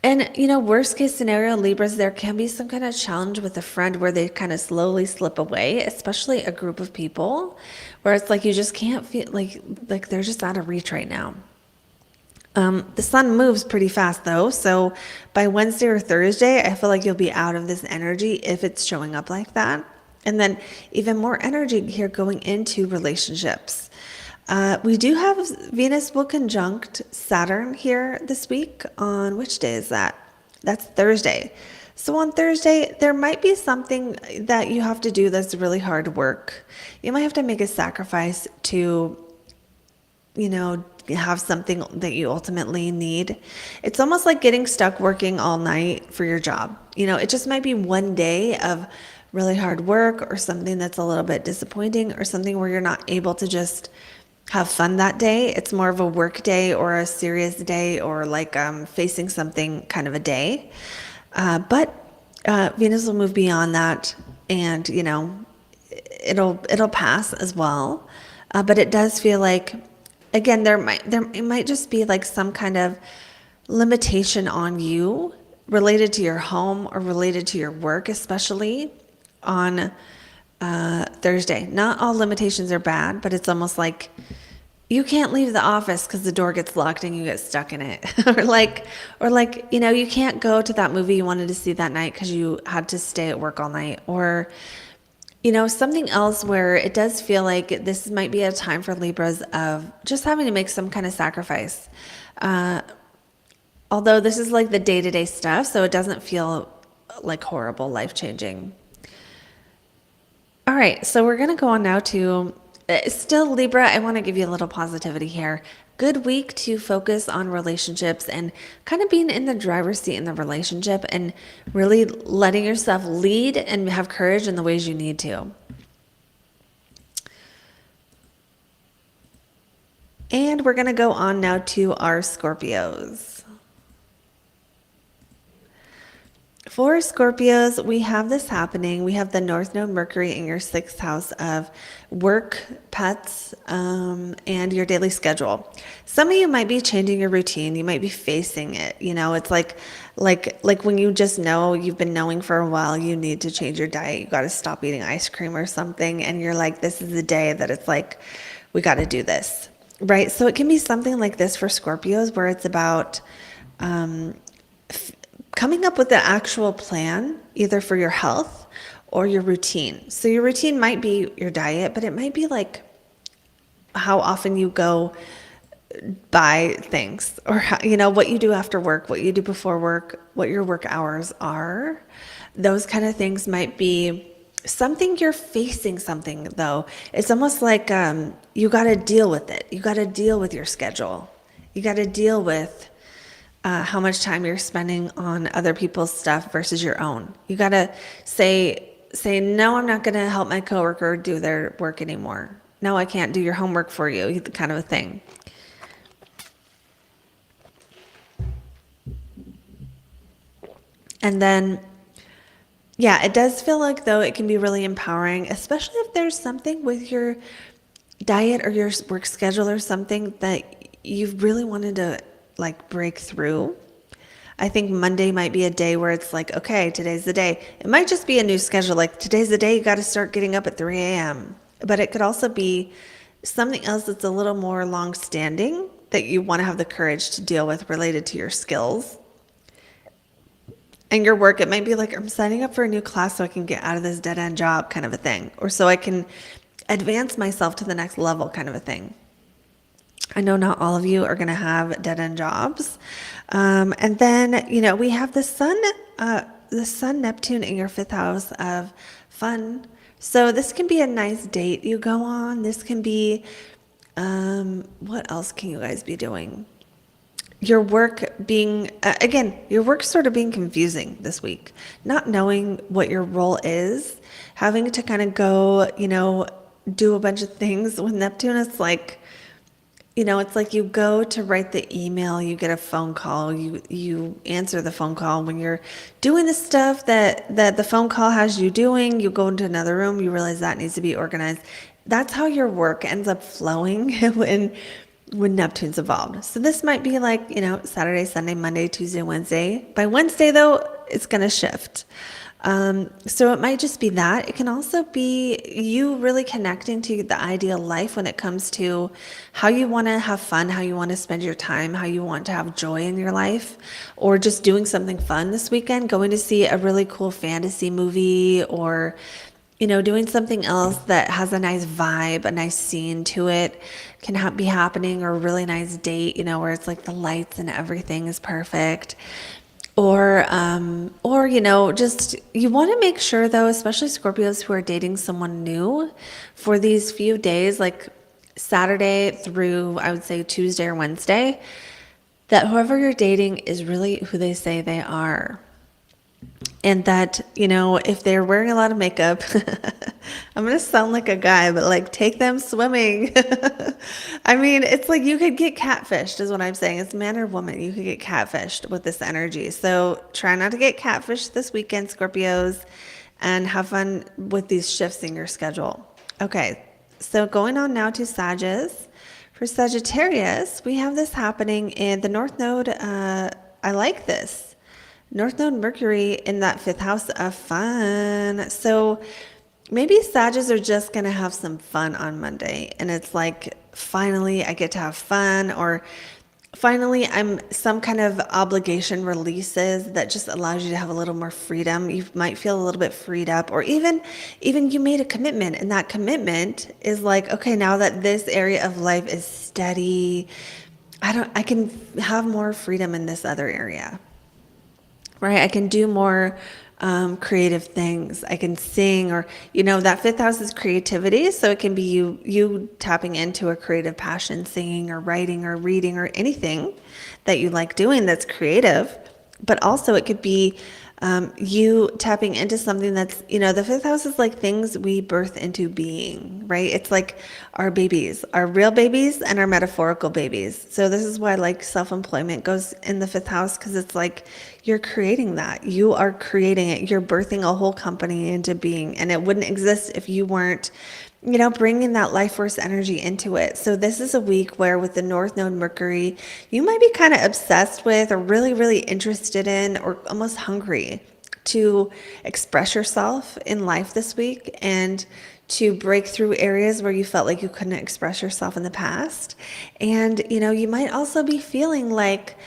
And, worst case scenario, Libras, there can be some kind of challenge with a friend where they kind of slowly slip away, especially a group of people where it's like you just can't feel like they're just out of reach right now. The Sun moves pretty fast though. So by Wednesday or Thursday, I feel like you'll be out of this energy if it's showing up like that. And then even more energy here going into relationships. We do have Venus will conjunct Saturn here this week. On which day is that? That's Thursday. So on Thursday, there might be something that you have to do that's really hard work. You might have to make a sacrifice to, have something that you ultimately need. It's almost like getting stuck working all night for your job. It just might be one day of really hard work, or something that's a little bit disappointing, or something where you're not able to just have fun that day. It's more of a work day or a serious day, or like facing something kind of a day. But Venus will move beyond that, and it'll pass as well. But it does feel like, again, it might just be like some kind of limitation on you related to your home or related to your work, especially on Thursday. Not all limitations are bad, but it's almost like you can't leave the office because the door gets locked and you get stuck in it. or like, you can't go to that movie you wanted to see that night because you had to stay at work all night. Or, something else where it does feel like this might be a time for Libras of just having to make some kind of sacrifice. Although this is like the day-to-day stuff, so it doesn't feel like horrible, life-changing. All right, so we're going to go on now to still Libra. I want to give you a little positivity here. Good week to focus on relationships and kind of being in the driver's seat in the relationship and really letting yourself lead and have courage in the ways you need to. And we're going to go on now to our Scorpios. For Scorpios, we have this happening. We have the North Node Mercury in your sixth house of work, pets, and your daily schedule. Some of you might be changing your routine. You might be facing it. You know, it's like when you just know, you've been knowing for a while, you need to change your diet. You got to stop eating ice cream or something. And you're like, this is the day that it's like, we got to do this, right? So it can be something like this for Scorpios, where it's about coming up with an actual plan, either for your health or your routine. So your routine might be your diet, but it might be like how often you go buy things, or how, you know, what you do after work, what you do before work, what your work hours are. Those kind of things might be something you're facing something, though. It's almost like you got to deal with it. You got to deal with your schedule. You got to deal with how much time you're spending on other people's stuff versus your own. You got to say, no, I'm not going to help my coworker do their work anymore. No, I can't do your homework for you, kind of a thing. And then, yeah, it does feel like, though, it can be really empowering, especially if there's something with your diet or your work schedule or something that you've really wanted to like break through. I think Monday might be a day where it's like, okay, today's the day. It might just be a new schedule. Like, today's the day you got to start getting up at 3 a.m. But it could also be something else that's a little more long-standing that you want to have the courage to deal with, related to your skills and your work. It might be like, I'm signing up for a new class so I can get out of this dead-end job, kind of a thing. Or so I can advance myself to the next level, kind of a thing. I know not all of you are going to have dead-end jobs. And then, you know, we have the sun Neptune in your fifth house of fun. So this can be a nice date you go on. This can be, what else can you guys be doing? Your work being, again, your work sort of being confusing this week. Not knowing what your role is. Having to kind of go, you know, do a bunch of things. With Neptune, it's like, you know, it's like you go to write the email, you get a phone call, you answer the phone call. When you're doing the stuff that the phone call has you doing, you go into another room, you realize that needs to be organized. That's how your work ends up flowing when Neptune's involved. So this might be like, you know, Saturday, Sunday, Monday, Tuesday, Wednesday. By Wednesday, though, it's going to shift. So it might just be that. It can also be you really connecting to the ideal life when it comes to how you want to have fun, how you want to spend your time, how you want to have joy in your life, or just doing something fun this weekend, going to see a really cool fantasy movie, or, you know, doing something else that has a nice vibe, a nice scene to it, can be happening, or a really nice date, you know, where it's like the lights and everything is perfect. Or, you know, just, you want to make sure, though, especially Scorpios who are dating someone new, for these few days, like Saturday through, I would say, Tuesday or Wednesday, that whoever you're dating is really who they say they are. And that, you know, if they're wearing a lot of makeup, I'm going to sound like a guy, but like, take them swimming. I mean, it's like you could get catfished is what I'm saying. It's man or woman. You could get catfished with this energy. So try not to get catfished this weekend, Scorpios, and have fun with these shifts in your schedule. Okay, so going on now to Sagittarius. For Sagittarius, we have this happening in the North Node. I like this. North Node Mercury in that fifth house of fun. So maybe Sagittarius are just going to have some fun on Monday. And it's like, finally, I get to have fun, or finally, some kind of obligation releases that just allows you to have a little more freedom. You might feel a little bit freed up, or even you made a commitment, and that commitment is like, okay, now that this area of life is steady, I can have more freedom in this other area. Right? I can do more creative things. I can sing, or, you know, that fifth house is creativity. So it can be you tapping into a creative passion, singing or writing or reading or anything that you like doing that's creative. But also it could be you tapping into something that's, you know, the fifth house is like things we birth into being, right? It's like our babies, our real babies and our metaphorical babies. So this is why like self-employment goes in the fifth house, because it's like you're creating that. You are creating it. You're birthing a whole company into being, and it wouldn't exist if you weren't, bringing that life force energy into it. So this is a week where with the North Node Mercury, you might be kind of obsessed with or really, really interested in or almost hungry to express yourself in life this week and to break through areas where you felt like you couldn't express yourself in the past. And, you might also be feeling like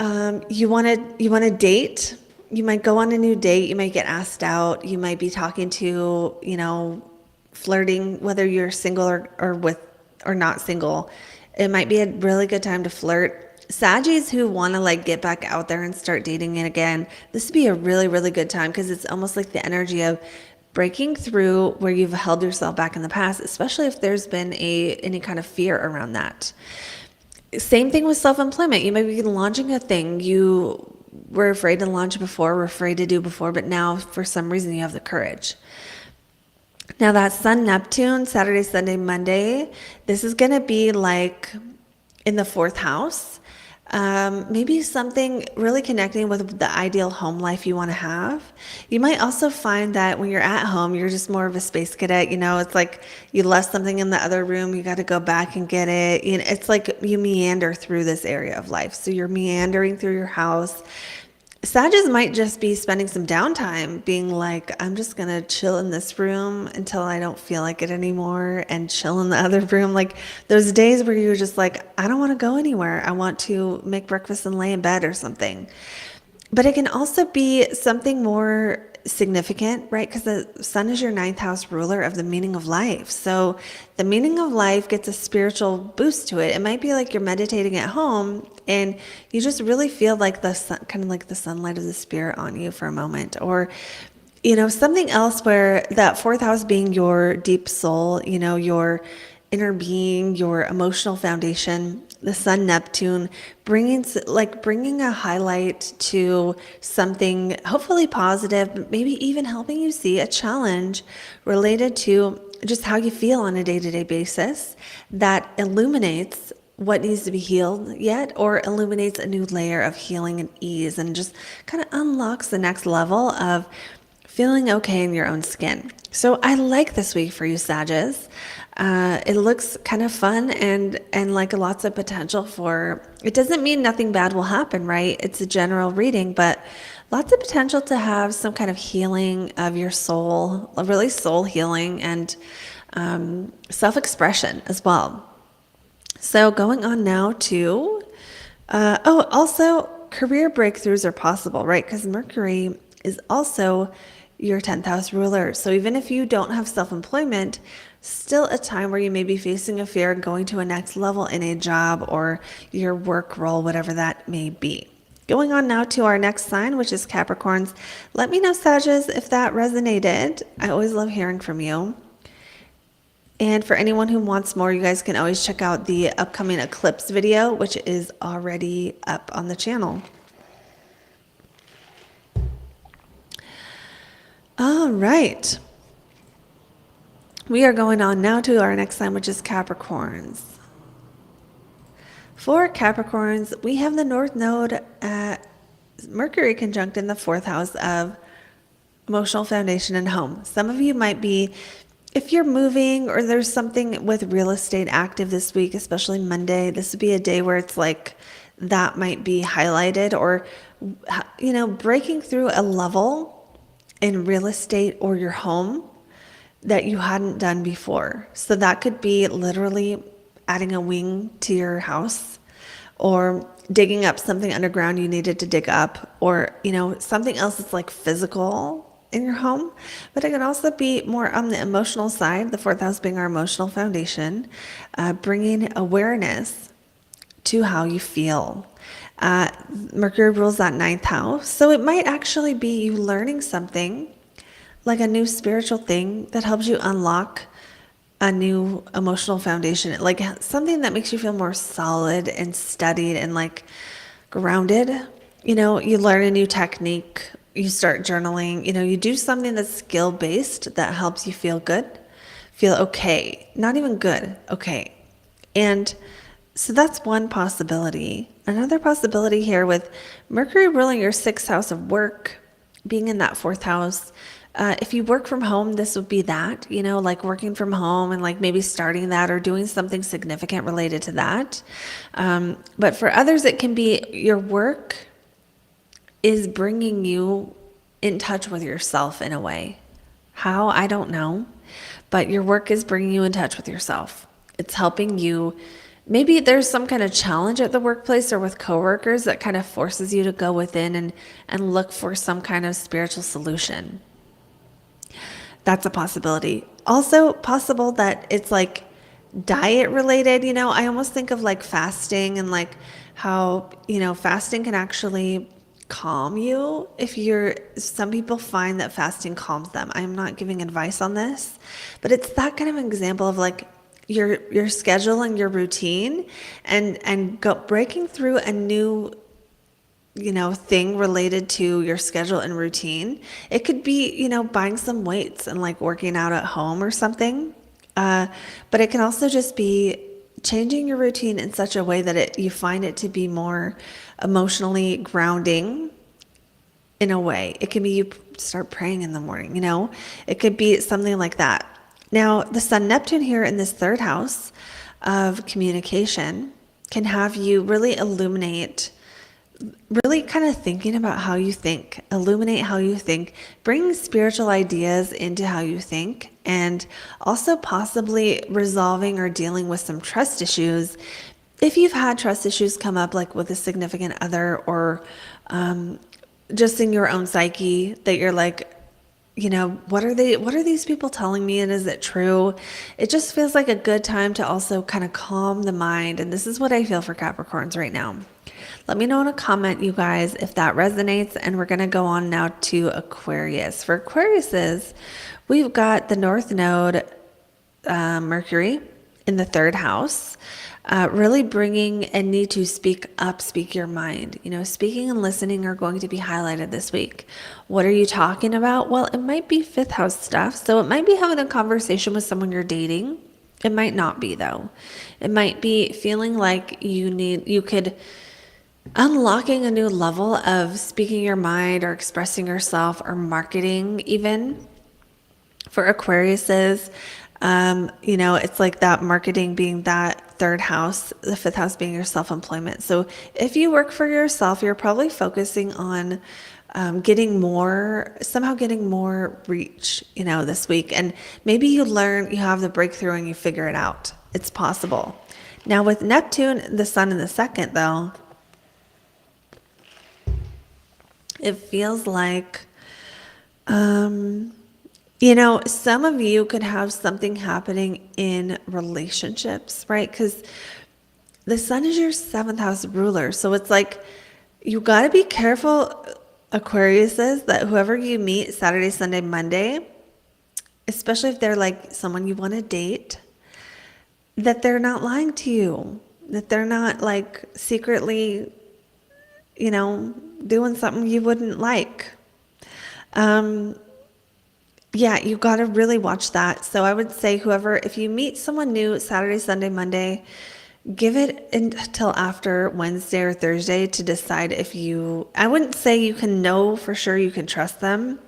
you want to date. You might go on a new date. You might get asked out. You might be talking to, flirting, whether you're single or not single. It might be a really good time to flirt. Saggies who want to get back out there and start dating it again, this would be a really, really good time because it's almost like the energy of breaking through where you've held yourself back in the past, especially if there's been any kind of fear around that. Same thing with self-employment. You might be launching a thing you were afraid to launch before, were afraid to do before, but now for some reason you have the courage. Now that Sun Neptune, Saturday, Sunday, Monday, this is going to be in the fourth house. Maybe something really connecting with the ideal home life you want to have. You might also find that when you're at home, you're just more of a space cadet. It's like you left something in the other room, you got to go back and get it. It's like you meander through this area of life. So you're meandering through your house. Sagittarius might just be spending some downtime being like, I'm just going to chill in this room until I don't feel like it anymore and chill in the other room. Like those days where you're just like, I don't want to go anywhere. I want to make breakfast and lay in bed or something. But it can also be something more significant, right? Because the sun is your ninth house ruler of the meaning of life. So the meaning of life gets a spiritual boost to it. It might be like you're meditating at home and you just really feel like the sun, kind of like the sunlight of the spirit on you for a moment, or something else where that fourth house being your deep soul, your inner being, your emotional foundation, the Sun Neptune, bringing a highlight to something hopefully positive, but maybe even helping you see a challenge related to just how you feel on a day-to-day basis that illuminates what needs to be healed yet, or illuminates a new layer of healing and ease, and just kind of unlocks the next level of feeling okay in your own skin. So I like this week for you, Sagittarius. It looks kind of fun and like lots of potential for, it doesn't mean nothing bad will happen, right? It's a general reading, but lots of potential to have some kind of healing of your soul, really soul healing and self-expression as well. So going on now to, also career breakthroughs are possible, right? Because Mercury is also your 10th house ruler. So even if you don't have self-employment, still a time where you may be facing a fear of going to a next level in a job or your work role, whatever that may be. Going on now to our next sign, which is Capricorns. Let me know, Sagittarius, if that resonated. I always love hearing from you. And for anyone who wants more, you guys can always check out the upcoming eclipse video, which is already up on the channel. All right. We are going on now to our next sign, which is Capricorns. For Capricorns, we have the North Node at Mercury conjunct in the fourth house of emotional foundation and home. Some of you might be, if you're moving or there's something with real estate active this week, especially Monday, this would be a day where it's like that might be highlighted, or, breaking through a level in real estate or your home that you hadn't done before. So that could be literally adding a wing to your house, or digging up something underground you needed to dig up, or, something else that's like physical in your home. But it can also be more on the emotional side, the fourth house being our emotional foundation, bringing awareness to how you feel. Mercury rules that ninth house. So it might actually be you learning something, like a new spiritual thing that helps you unlock a new emotional foundation, like something that makes you feel more solid and steadied and like grounded. You learn a new technique, you start journaling, you do something that's skill-based that helps you feel good, feel okay, not even good, okay. And So that's one possibility. Another possibility here with Mercury ruling your sixth house of work, being in that fourth house. If you work from home, this would be that, like working from home and like maybe starting that or doing something significant related to that. But for others, it can be your work is bringing you in touch with yourself in a way. How? I don't know. But your work is bringing you in touch with yourself. It's helping you. Maybe there's some kind of challenge at the workplace or with coworkers that kind of forces you to go within and look for some kind of spiritual solution. That's a possibility. Also possible that it's like diet related. I almost think of like fasting and like how, fasting can actually calm you. Some people find that fasting calms them. I'm not giving advice on this, but it's that kind of an example of like your schedule and your routine and breaking through a new thing related to your schedule and routine. It could be, buying some weights and like working out at home or something. But it can also just be changing your routine in such a way that you find it to be more emotionally grounding in a way. It can be you start praying in the morning, it could be something like that. Now, the Sun Neptune here in this third house of communication can have you really really kind of thinking about how you think, illuminate how you think, bring spiritual ideas into how you think, and also possibly resolving or dealing with some trust issues. If you've had trust issues come up, like with a significant other or just in your own psyche, that you're like, what are these people telling me, and is it true? It just feels like a good time to also kind of calm the mind. And this is what I feel for Capricorns right now. Let me know in a comment, you guys, if that resonates. And we're going to go on now to Aquarius. For Aquariuses, we've got the North Node, Mercury in the third house, really bringing a need to speak up, speak your mind. Speaking and listening are going to be highlighted this week. What are you talking about? Well, it might be fifth house stuff. So it might be having a conversation with someone you're dating. It might not be, though. It might be feeling like you could unlocking a new level of speaking your mind or expressing yourself or marketing even. For Aquariuses, it's like that marketing being that third house, the fifth house being your self-employment. So if you work for yourself, you're probably focusing on getting more reach, this week. And maybe you have the breakthrough and you figure it out. It's possible. Now with Neptune, the Sun in the second, though, it feels like, some of you could have something happening in relationships, right? Because the Sun is your seventh house ruler. So it's like, you got to be careful, Aquarius says, that whoever you meet Saturday, Sunday, Monday, especially if they're like someone you want to date, that they're not lying to you, that they're not like secretly, doing something you wouldn't like. Yeah, you got to really watch that. So I would say if you meet someone new Saturday, Sunday, Monday, give it until after Wednesday or Thursday to decide I wouldn't say you can know for sure you can trust them,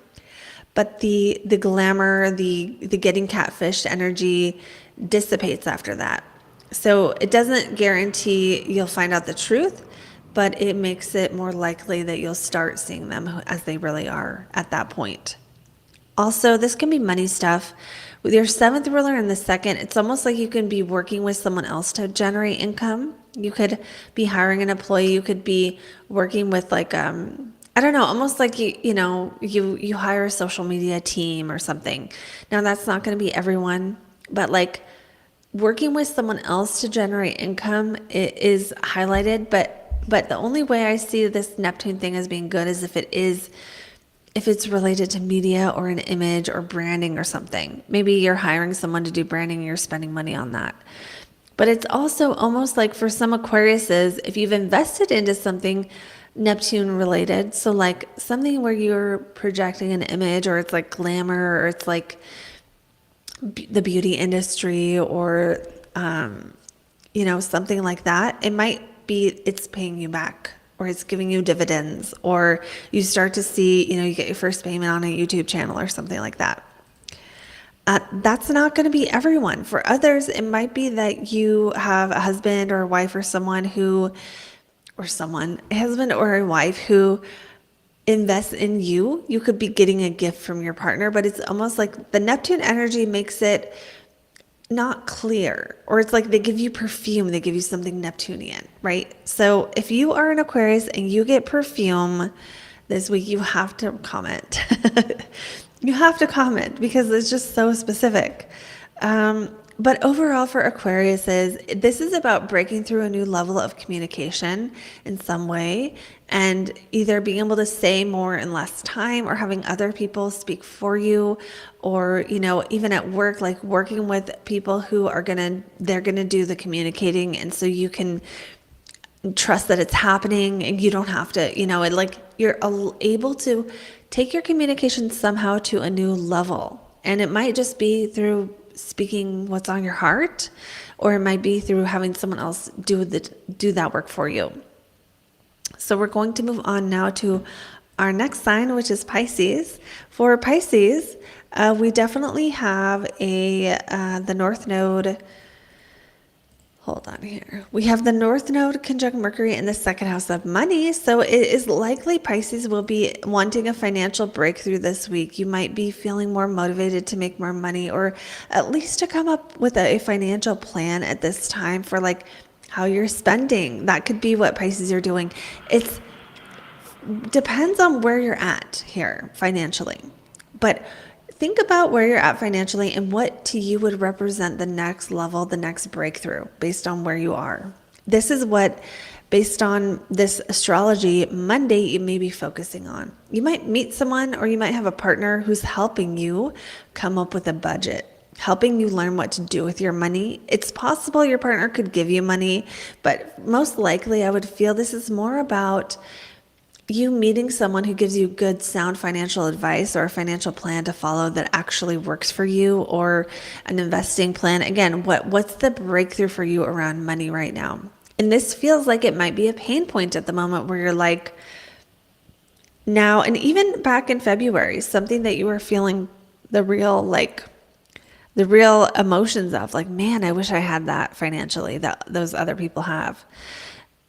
but the glamour, the getting catfished energy dissipates after that. So it doesn't guarantee you'll find out the truth, but it makes it more likely that you'll start seeing them as they really are at that point. Also, this can be money stuff. With your seventh ruler in the second, it's almost like you can be working with someone else to generate income. You could be hiring an employee. You could be working with like, I don't know, almost like you hire a social media team or something. Now that's not going to be everyone, but like working with someone else to generate income is highlighted. But the only way I see this Neptune thing as being good is if it's related to media or an image or branding or something. Maybe you're hiring someone to do branding and you're spending money on that. But it's also almost like for some Aquariuses, if you've invested into something Neptune related, so like something where you're projecting an image, or it's like glamour, or it's like the beauty industry, or something like that. It might be it's paying you back, or it's giving you dividends, or you start to see, you get your first payment on a YouTube channel or something like that. That's not going to be everyone. For others, it might be that you have a husband or a wife or a husband or a wife who invests in you. You could be getting a gift from your partner, but it's almost like the Neptune energy makes it not clear, or it's like they give you perfume, they give you something Neptunian, right? So if you are an Aquarius and you get perfume this week, you have to comment. You have to comment because it's just so specific. But overall for Aquariuses, this is about breaking through a new level of communication in some way, and either being able to say more in less time, or having other people speak for you, or, even at work, like working with people who they're gonna do the communicating. And so you can trust that it's happening, and you don't have to, you're able to take your communication somehow to a new level. And it might just be through speaking what's on your heart, or it might be through having someone else do that work for you. So we're going to move on now to our next sign, which is Pisces. For Pisces, we definitely have the North Node. Hold on here. We have the North Node conjunct Mercury in the second house of money. So it is likely Pisces will be wanting a financial breakthrough this week. You might be feeling more motivated to make more money, or at least to come up with a financial plan at this time for like how you're spending. That could be what Pisces are doing. It depends on where you're at here financially. But think about where you're at financially and what to you would represent the next level, the next breakthrough based on where you are. This is what, based on this astrology Monday, you may be focusing on. You might meet someone, or you might have a partner who's helping you come up with a budget, helping you learn what to do with your money. It's possible your partner could give you money, but most likely I would feel this is more about you meeting someone who gives you good, sound financial advice, or a financial plan to follow that actually works for you, or an investing plan. Again, what's the breakthrough for you around money right now? And this feels like it might be a pain point at the moment, where you're like, now, and even back in February, something that you were feeling the real emotions of, like, man, I wish I had that financially that those other people have.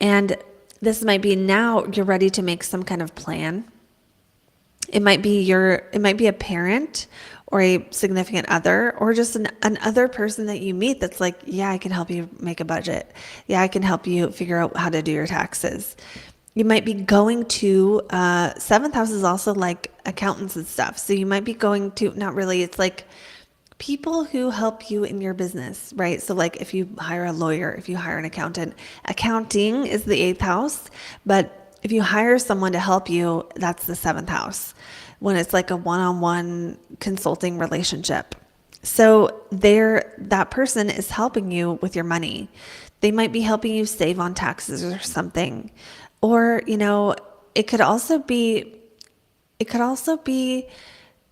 And this might be now you're ready to make some kind of plan. It might be a parent, or a significant other, or just an other person that you meet that's like, yeah, I can help you make a budget. Yeah, I can help you figure out how to do your taxes. You might be going to, seventh house is also like accountants and stuff. So you might be going to, not really, it's like people who help you in your business, right? So like if you hire a lawyer, if you hire an accountant, accounting is the eighth house, but if you hire someone to help you, that's the seventh house, when it's like a one-on-one consulting relationship. So that person is helping you with your money. They might be helping you save on taxes or something. Or, it could also be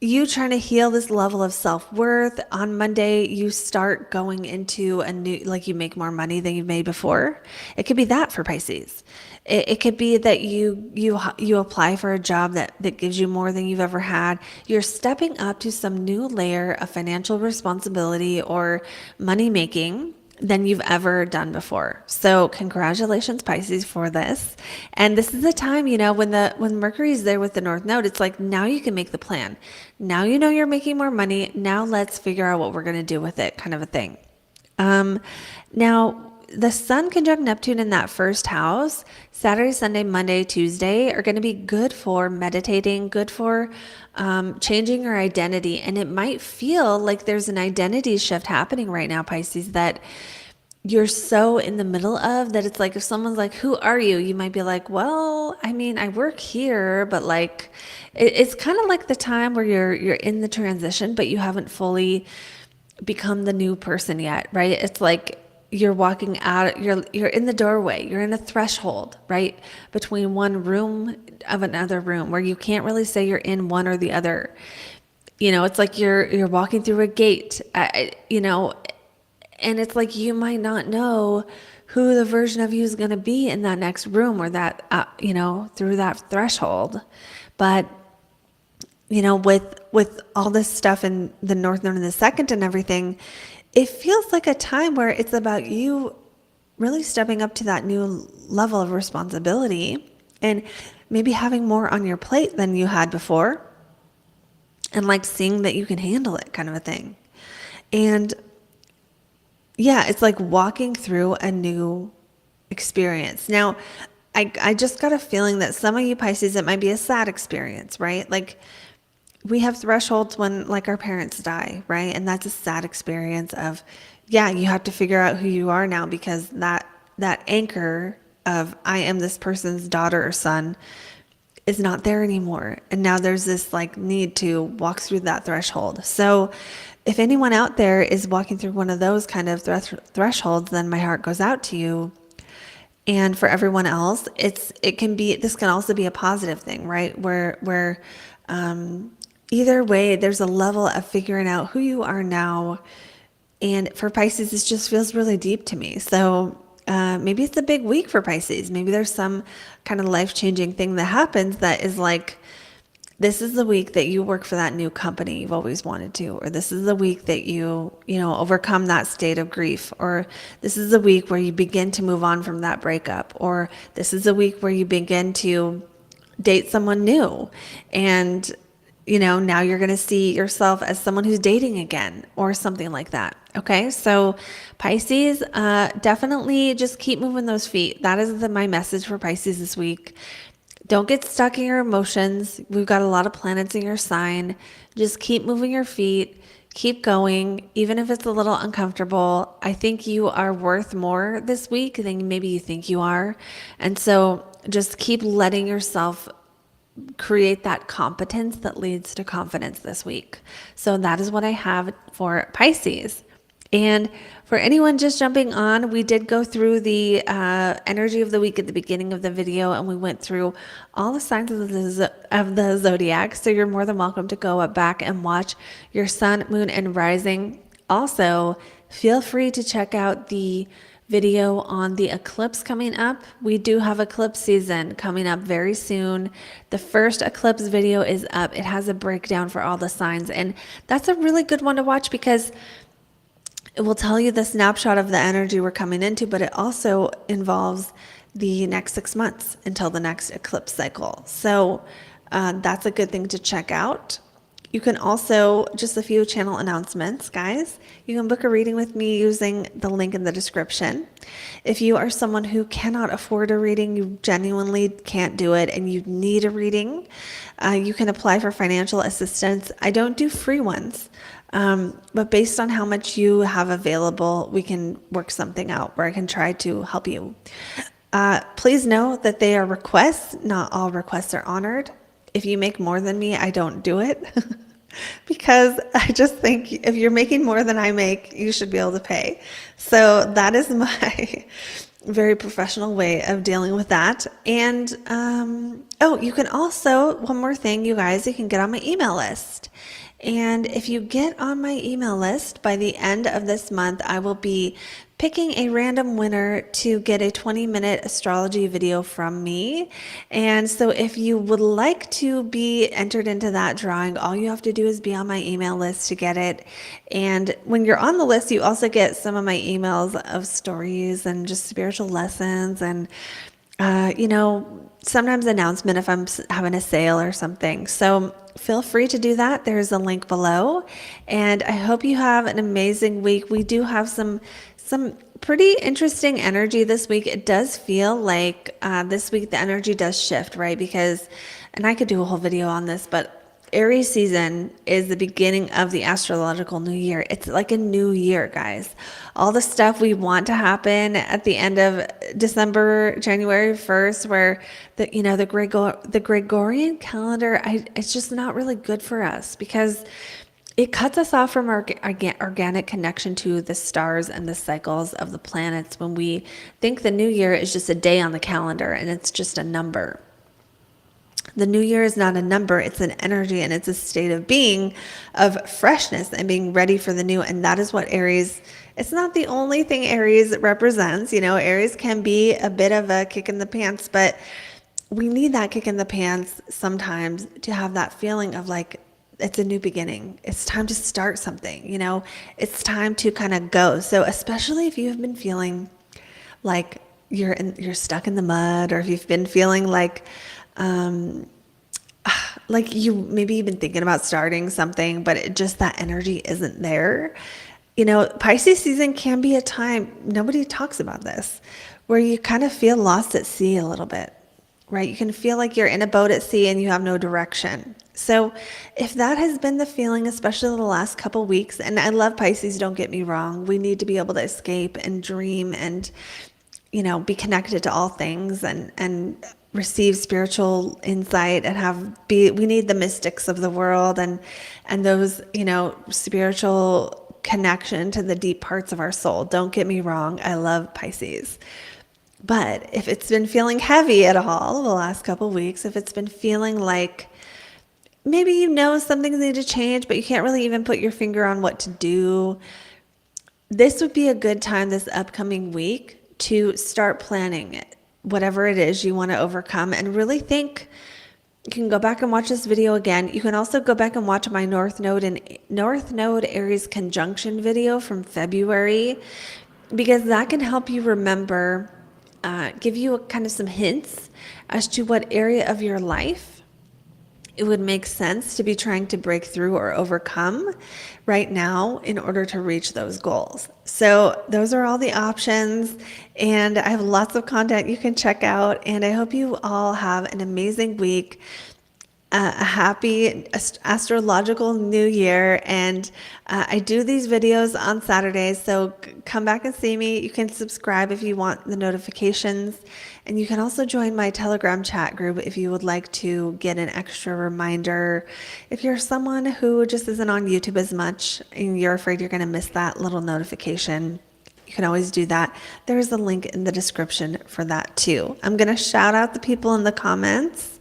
you trying to heal this level of self-worth. On Monday, you start going into a new, like you make more money than you've made before. It could be that for Pisces. It could be that you apply for a job that gives you more than you've ever had. You're stepping up to some new layer of financial responsibility or money making than you've ever done before. So congratulations, Pisces, for this. And this is the time, when Mercury is there with the North Node, it's like, now you can make the plan. Now you're making more money. Now let's figure out what we're going to do with it, kind of a thing. Now, the Sun conjunct Neptune in that first house, Saturday, Sunday, Monday, Tuesday, are going to be good for meditating, good for changing your identity. And it might feel like there's an identity shift happening right now, Pisces, that you're so in the middle of, that it's like, if someone's like, who are you? You might be like, well, I work here, but like, it's kind of like the time where you're in the transition, but you haven't fully become the new person yet, right? It's like, you're walking out, you're in the doorway, you're in a threshold, right? Between one room of another room, where you can't really say you're in one or the other. It's like you're walking through a gate, And it's like you might not know who the version of you is going to be in that next room or that, through that threshold. But, with all this stuff in the North Node and the second and everything, it feels like a time where it's about you really stepping up to that new level of responsibility and maybe having more on your plate than you had before, and like seeing that you can handle it, kind of a thing. And yeah, it's like walking through a new experience. Now, I just got a feeling that some of you Pisces, it might be a sad experience, right? Like we have thresholds when like our parents die, right? And that's a sad experience of, yeah, you have to figure out who you are now, because that anchor of I am this person's daughter or son is not there anymore. And now there's this like need to walk through that threshold. So if anyone out there is walking through one of those kind of thresholds, then my heart goes out to you. And for everyone else, this can also be a positive thing, right? Where either way, there's a level of figuring out who you are now. And for Pisces, this just feels really deep to me. So maybe it's a big week for Pisces. Maybe there's some kind of life-changing thing that happens that is like, this is the week that you work for that new company you've always wanted to, or this is the week that you overcome that state of grief, or this is the week where you begin to move on from that breakup, or this is the week where you begin to date someone new. And now you're going to see yourself as someone who's dating again, or something like that. Okay. So Pisces, definitely just keep moving those feet. That is my message for Pisces this week. Don't get stuck in your emotions. We've got a lot of planets in your sign. Just keep moving your feet. Keep going, even if it's a little uncomfortable. I think you are worth more this week than maybe you think you are. And so just keep letting yourself create that competence that leads to confidence this week. So that is what I have for Pisces. And for anyone just jumping on, we did go through the energy of the week at the beginning of the video, and we went through all the signs of the zodiac. So you're more than welcome to go back and watch your sun, moon, and rising. Also, feel free to check out the video on the eclipse coming up. We do have eclipse season coming up very soon. The first eclipse video is up. It has a breakdown for all the signs, and that's a really good one to watch because it will tell you the snapshot of the energy we're coming into, but it also involves the next 6 months until the next eclipse cycle. So that's a good thing to check out. You can also, just a few channel announcements, guys. You can book a reading with me using the link in the description. If you are someone who cannot afford a reading, you genuinely can't do it, and you need a reading, you can apply for financial assistance. I don't do free ones. But based on how much you have available, we can work something out where I can try to help you. Please know that they are requests. Not all requests are honored. If you make more than me, I don't do it because I just think if you're making more than I make, you should be able to pay. So that is my very professional way of dealing with that. And you can also, one more thing, you guys, you can get on my email list. And if you get on my email list by the end of this month, I will be picking a random winner to get a 20-minute astrology video from me. And so if you would like to be entered into that drawing, all you have to do is be on my email list to get it. And when you're on the list, you also get some of my emails of stories and just spiritual lessons and sometimes announcement if I'm having a sale or something. So feel free to do that. There's a link below. And I hope you have an amazing week. We do have some pretty interesting energy this week. It does feel like this week the energy does shift, right? Because, and I could do a whole video on this, but Aries season is the beginning of the astrological new year. It's like a new year, guys. All the stuff we want to happen at the end of December, January 1st, where the Gregorian calendar, it's just not really good for us because it cuts us off from our organic connection to the stars and the cycles of the planets when we think the new year is just a day on the calendar and it's just a number. The new year is not a number, it's an energy, and it's a state of being, of freshness and being ready for the new. And that is what Aries, it's not the only thing Aries represents. Aries can be a bit of a kick in the pants, but we need that kick in the pants sometimes to have that feeling of like, it's a new beginning. It's time to start something, it's time to kind of go. So especially if you have been feeling like you're stuck in the mud, or if you've been feeling like maybe you've been thinking about starting something, but just that energy isn't there. Pisces season can be a time, nobody talks about this, where you kind of feel lost at sea a little bit, right? You can feel like you're in a boat at sea and you have no direction. So if that has been the feeling, especially the last couple weeks, and I love Pisces, don't get me wrong, we need to be able to escape and dream and, be connected to all things and receive spiritual insight and we need the mystics of the world and those, spiritual connection to the deep parts of our soul. Don't get me wrong. I love Pisces. But if it's been feeling heavy at all the last couple of weeks, if it's been feeling like maybe some things need to change, but you can't really even put your finger on what to do, this would be a good time this upcoming week to start planning it, whatever it is you want to overcome, and really think. You can go back and watch this video again. You can also go back and watch my North Node Aries conjunction video from February, because that can help you remember, give you kind of some hints as to what area of your life it would make sense to be trying to break through or overcome right now in order to reach those goals. So those are all the options, and I have lots of content you can check out, and I hope you all have an amazing week, a happy astrological new year. And I do these videos on Saturdays, so come back and see me. You can subscribe if you want the notifications, and you can also join my Telegram chat group if you would like to get an extra reminder. If you're someone who just isn't on YouTube as much and you're afraid you're going to miss that little notification, you can always do that. There's a link in the description for that too. I'm going to shout out the people in the comments.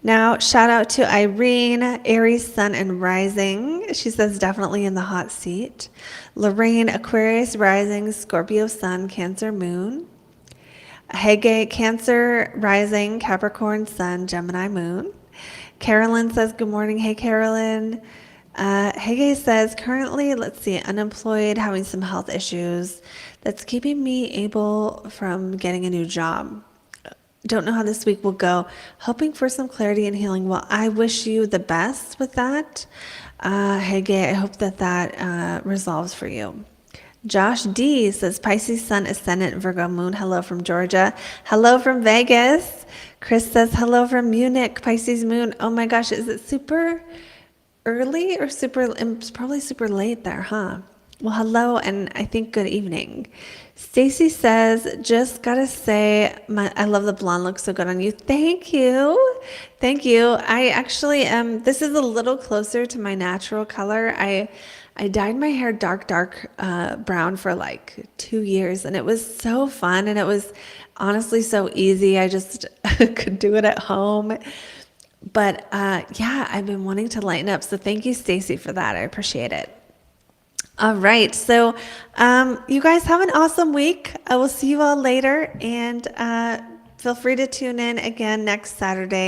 Now, shout out to Irene, Aries, Sun, and Rising. She says definitely in the hot seat. Lorraine, Aquarius, Rising, Scorpio, Sun, Cancer, Moon. Hege, Cancer, Rising, Capricorn, Sun, Gemini, Moon. Carolyn says good morning. Hey, Carolyn. Hege says currently, unemployed, having some health issues that's keeping me able from getting a new job. Don't know how this week will go. Hoping for some clarity and healing. Well, I wish you the best with that. Hege, I hope that resolves for you. Josh D says Pisces Sun, Ascendant, Virgo Moon. Hello from Georgia. Hello from Vegas. Chris says hello from Munich, Pisces Moon. Oh my gosh, is it super early or it's probably super late there, huh? Well, hello, and I think good evening. Stacy says, just gotta say, I love the blonde, looks so good on you. Thank you. Thank you. I actually this is a little closer to my natural color. I dyed my hair dark brown for like 2 years, and it was so fun, and it was honestly so easy. I just could do it at home. But yeah, I've been wanting to lighten up. So thank you, Stacy, for that. I appreciate it. All right. So you guys have an awesome week. I will see you all later, and feel free to tune in again next Saturday.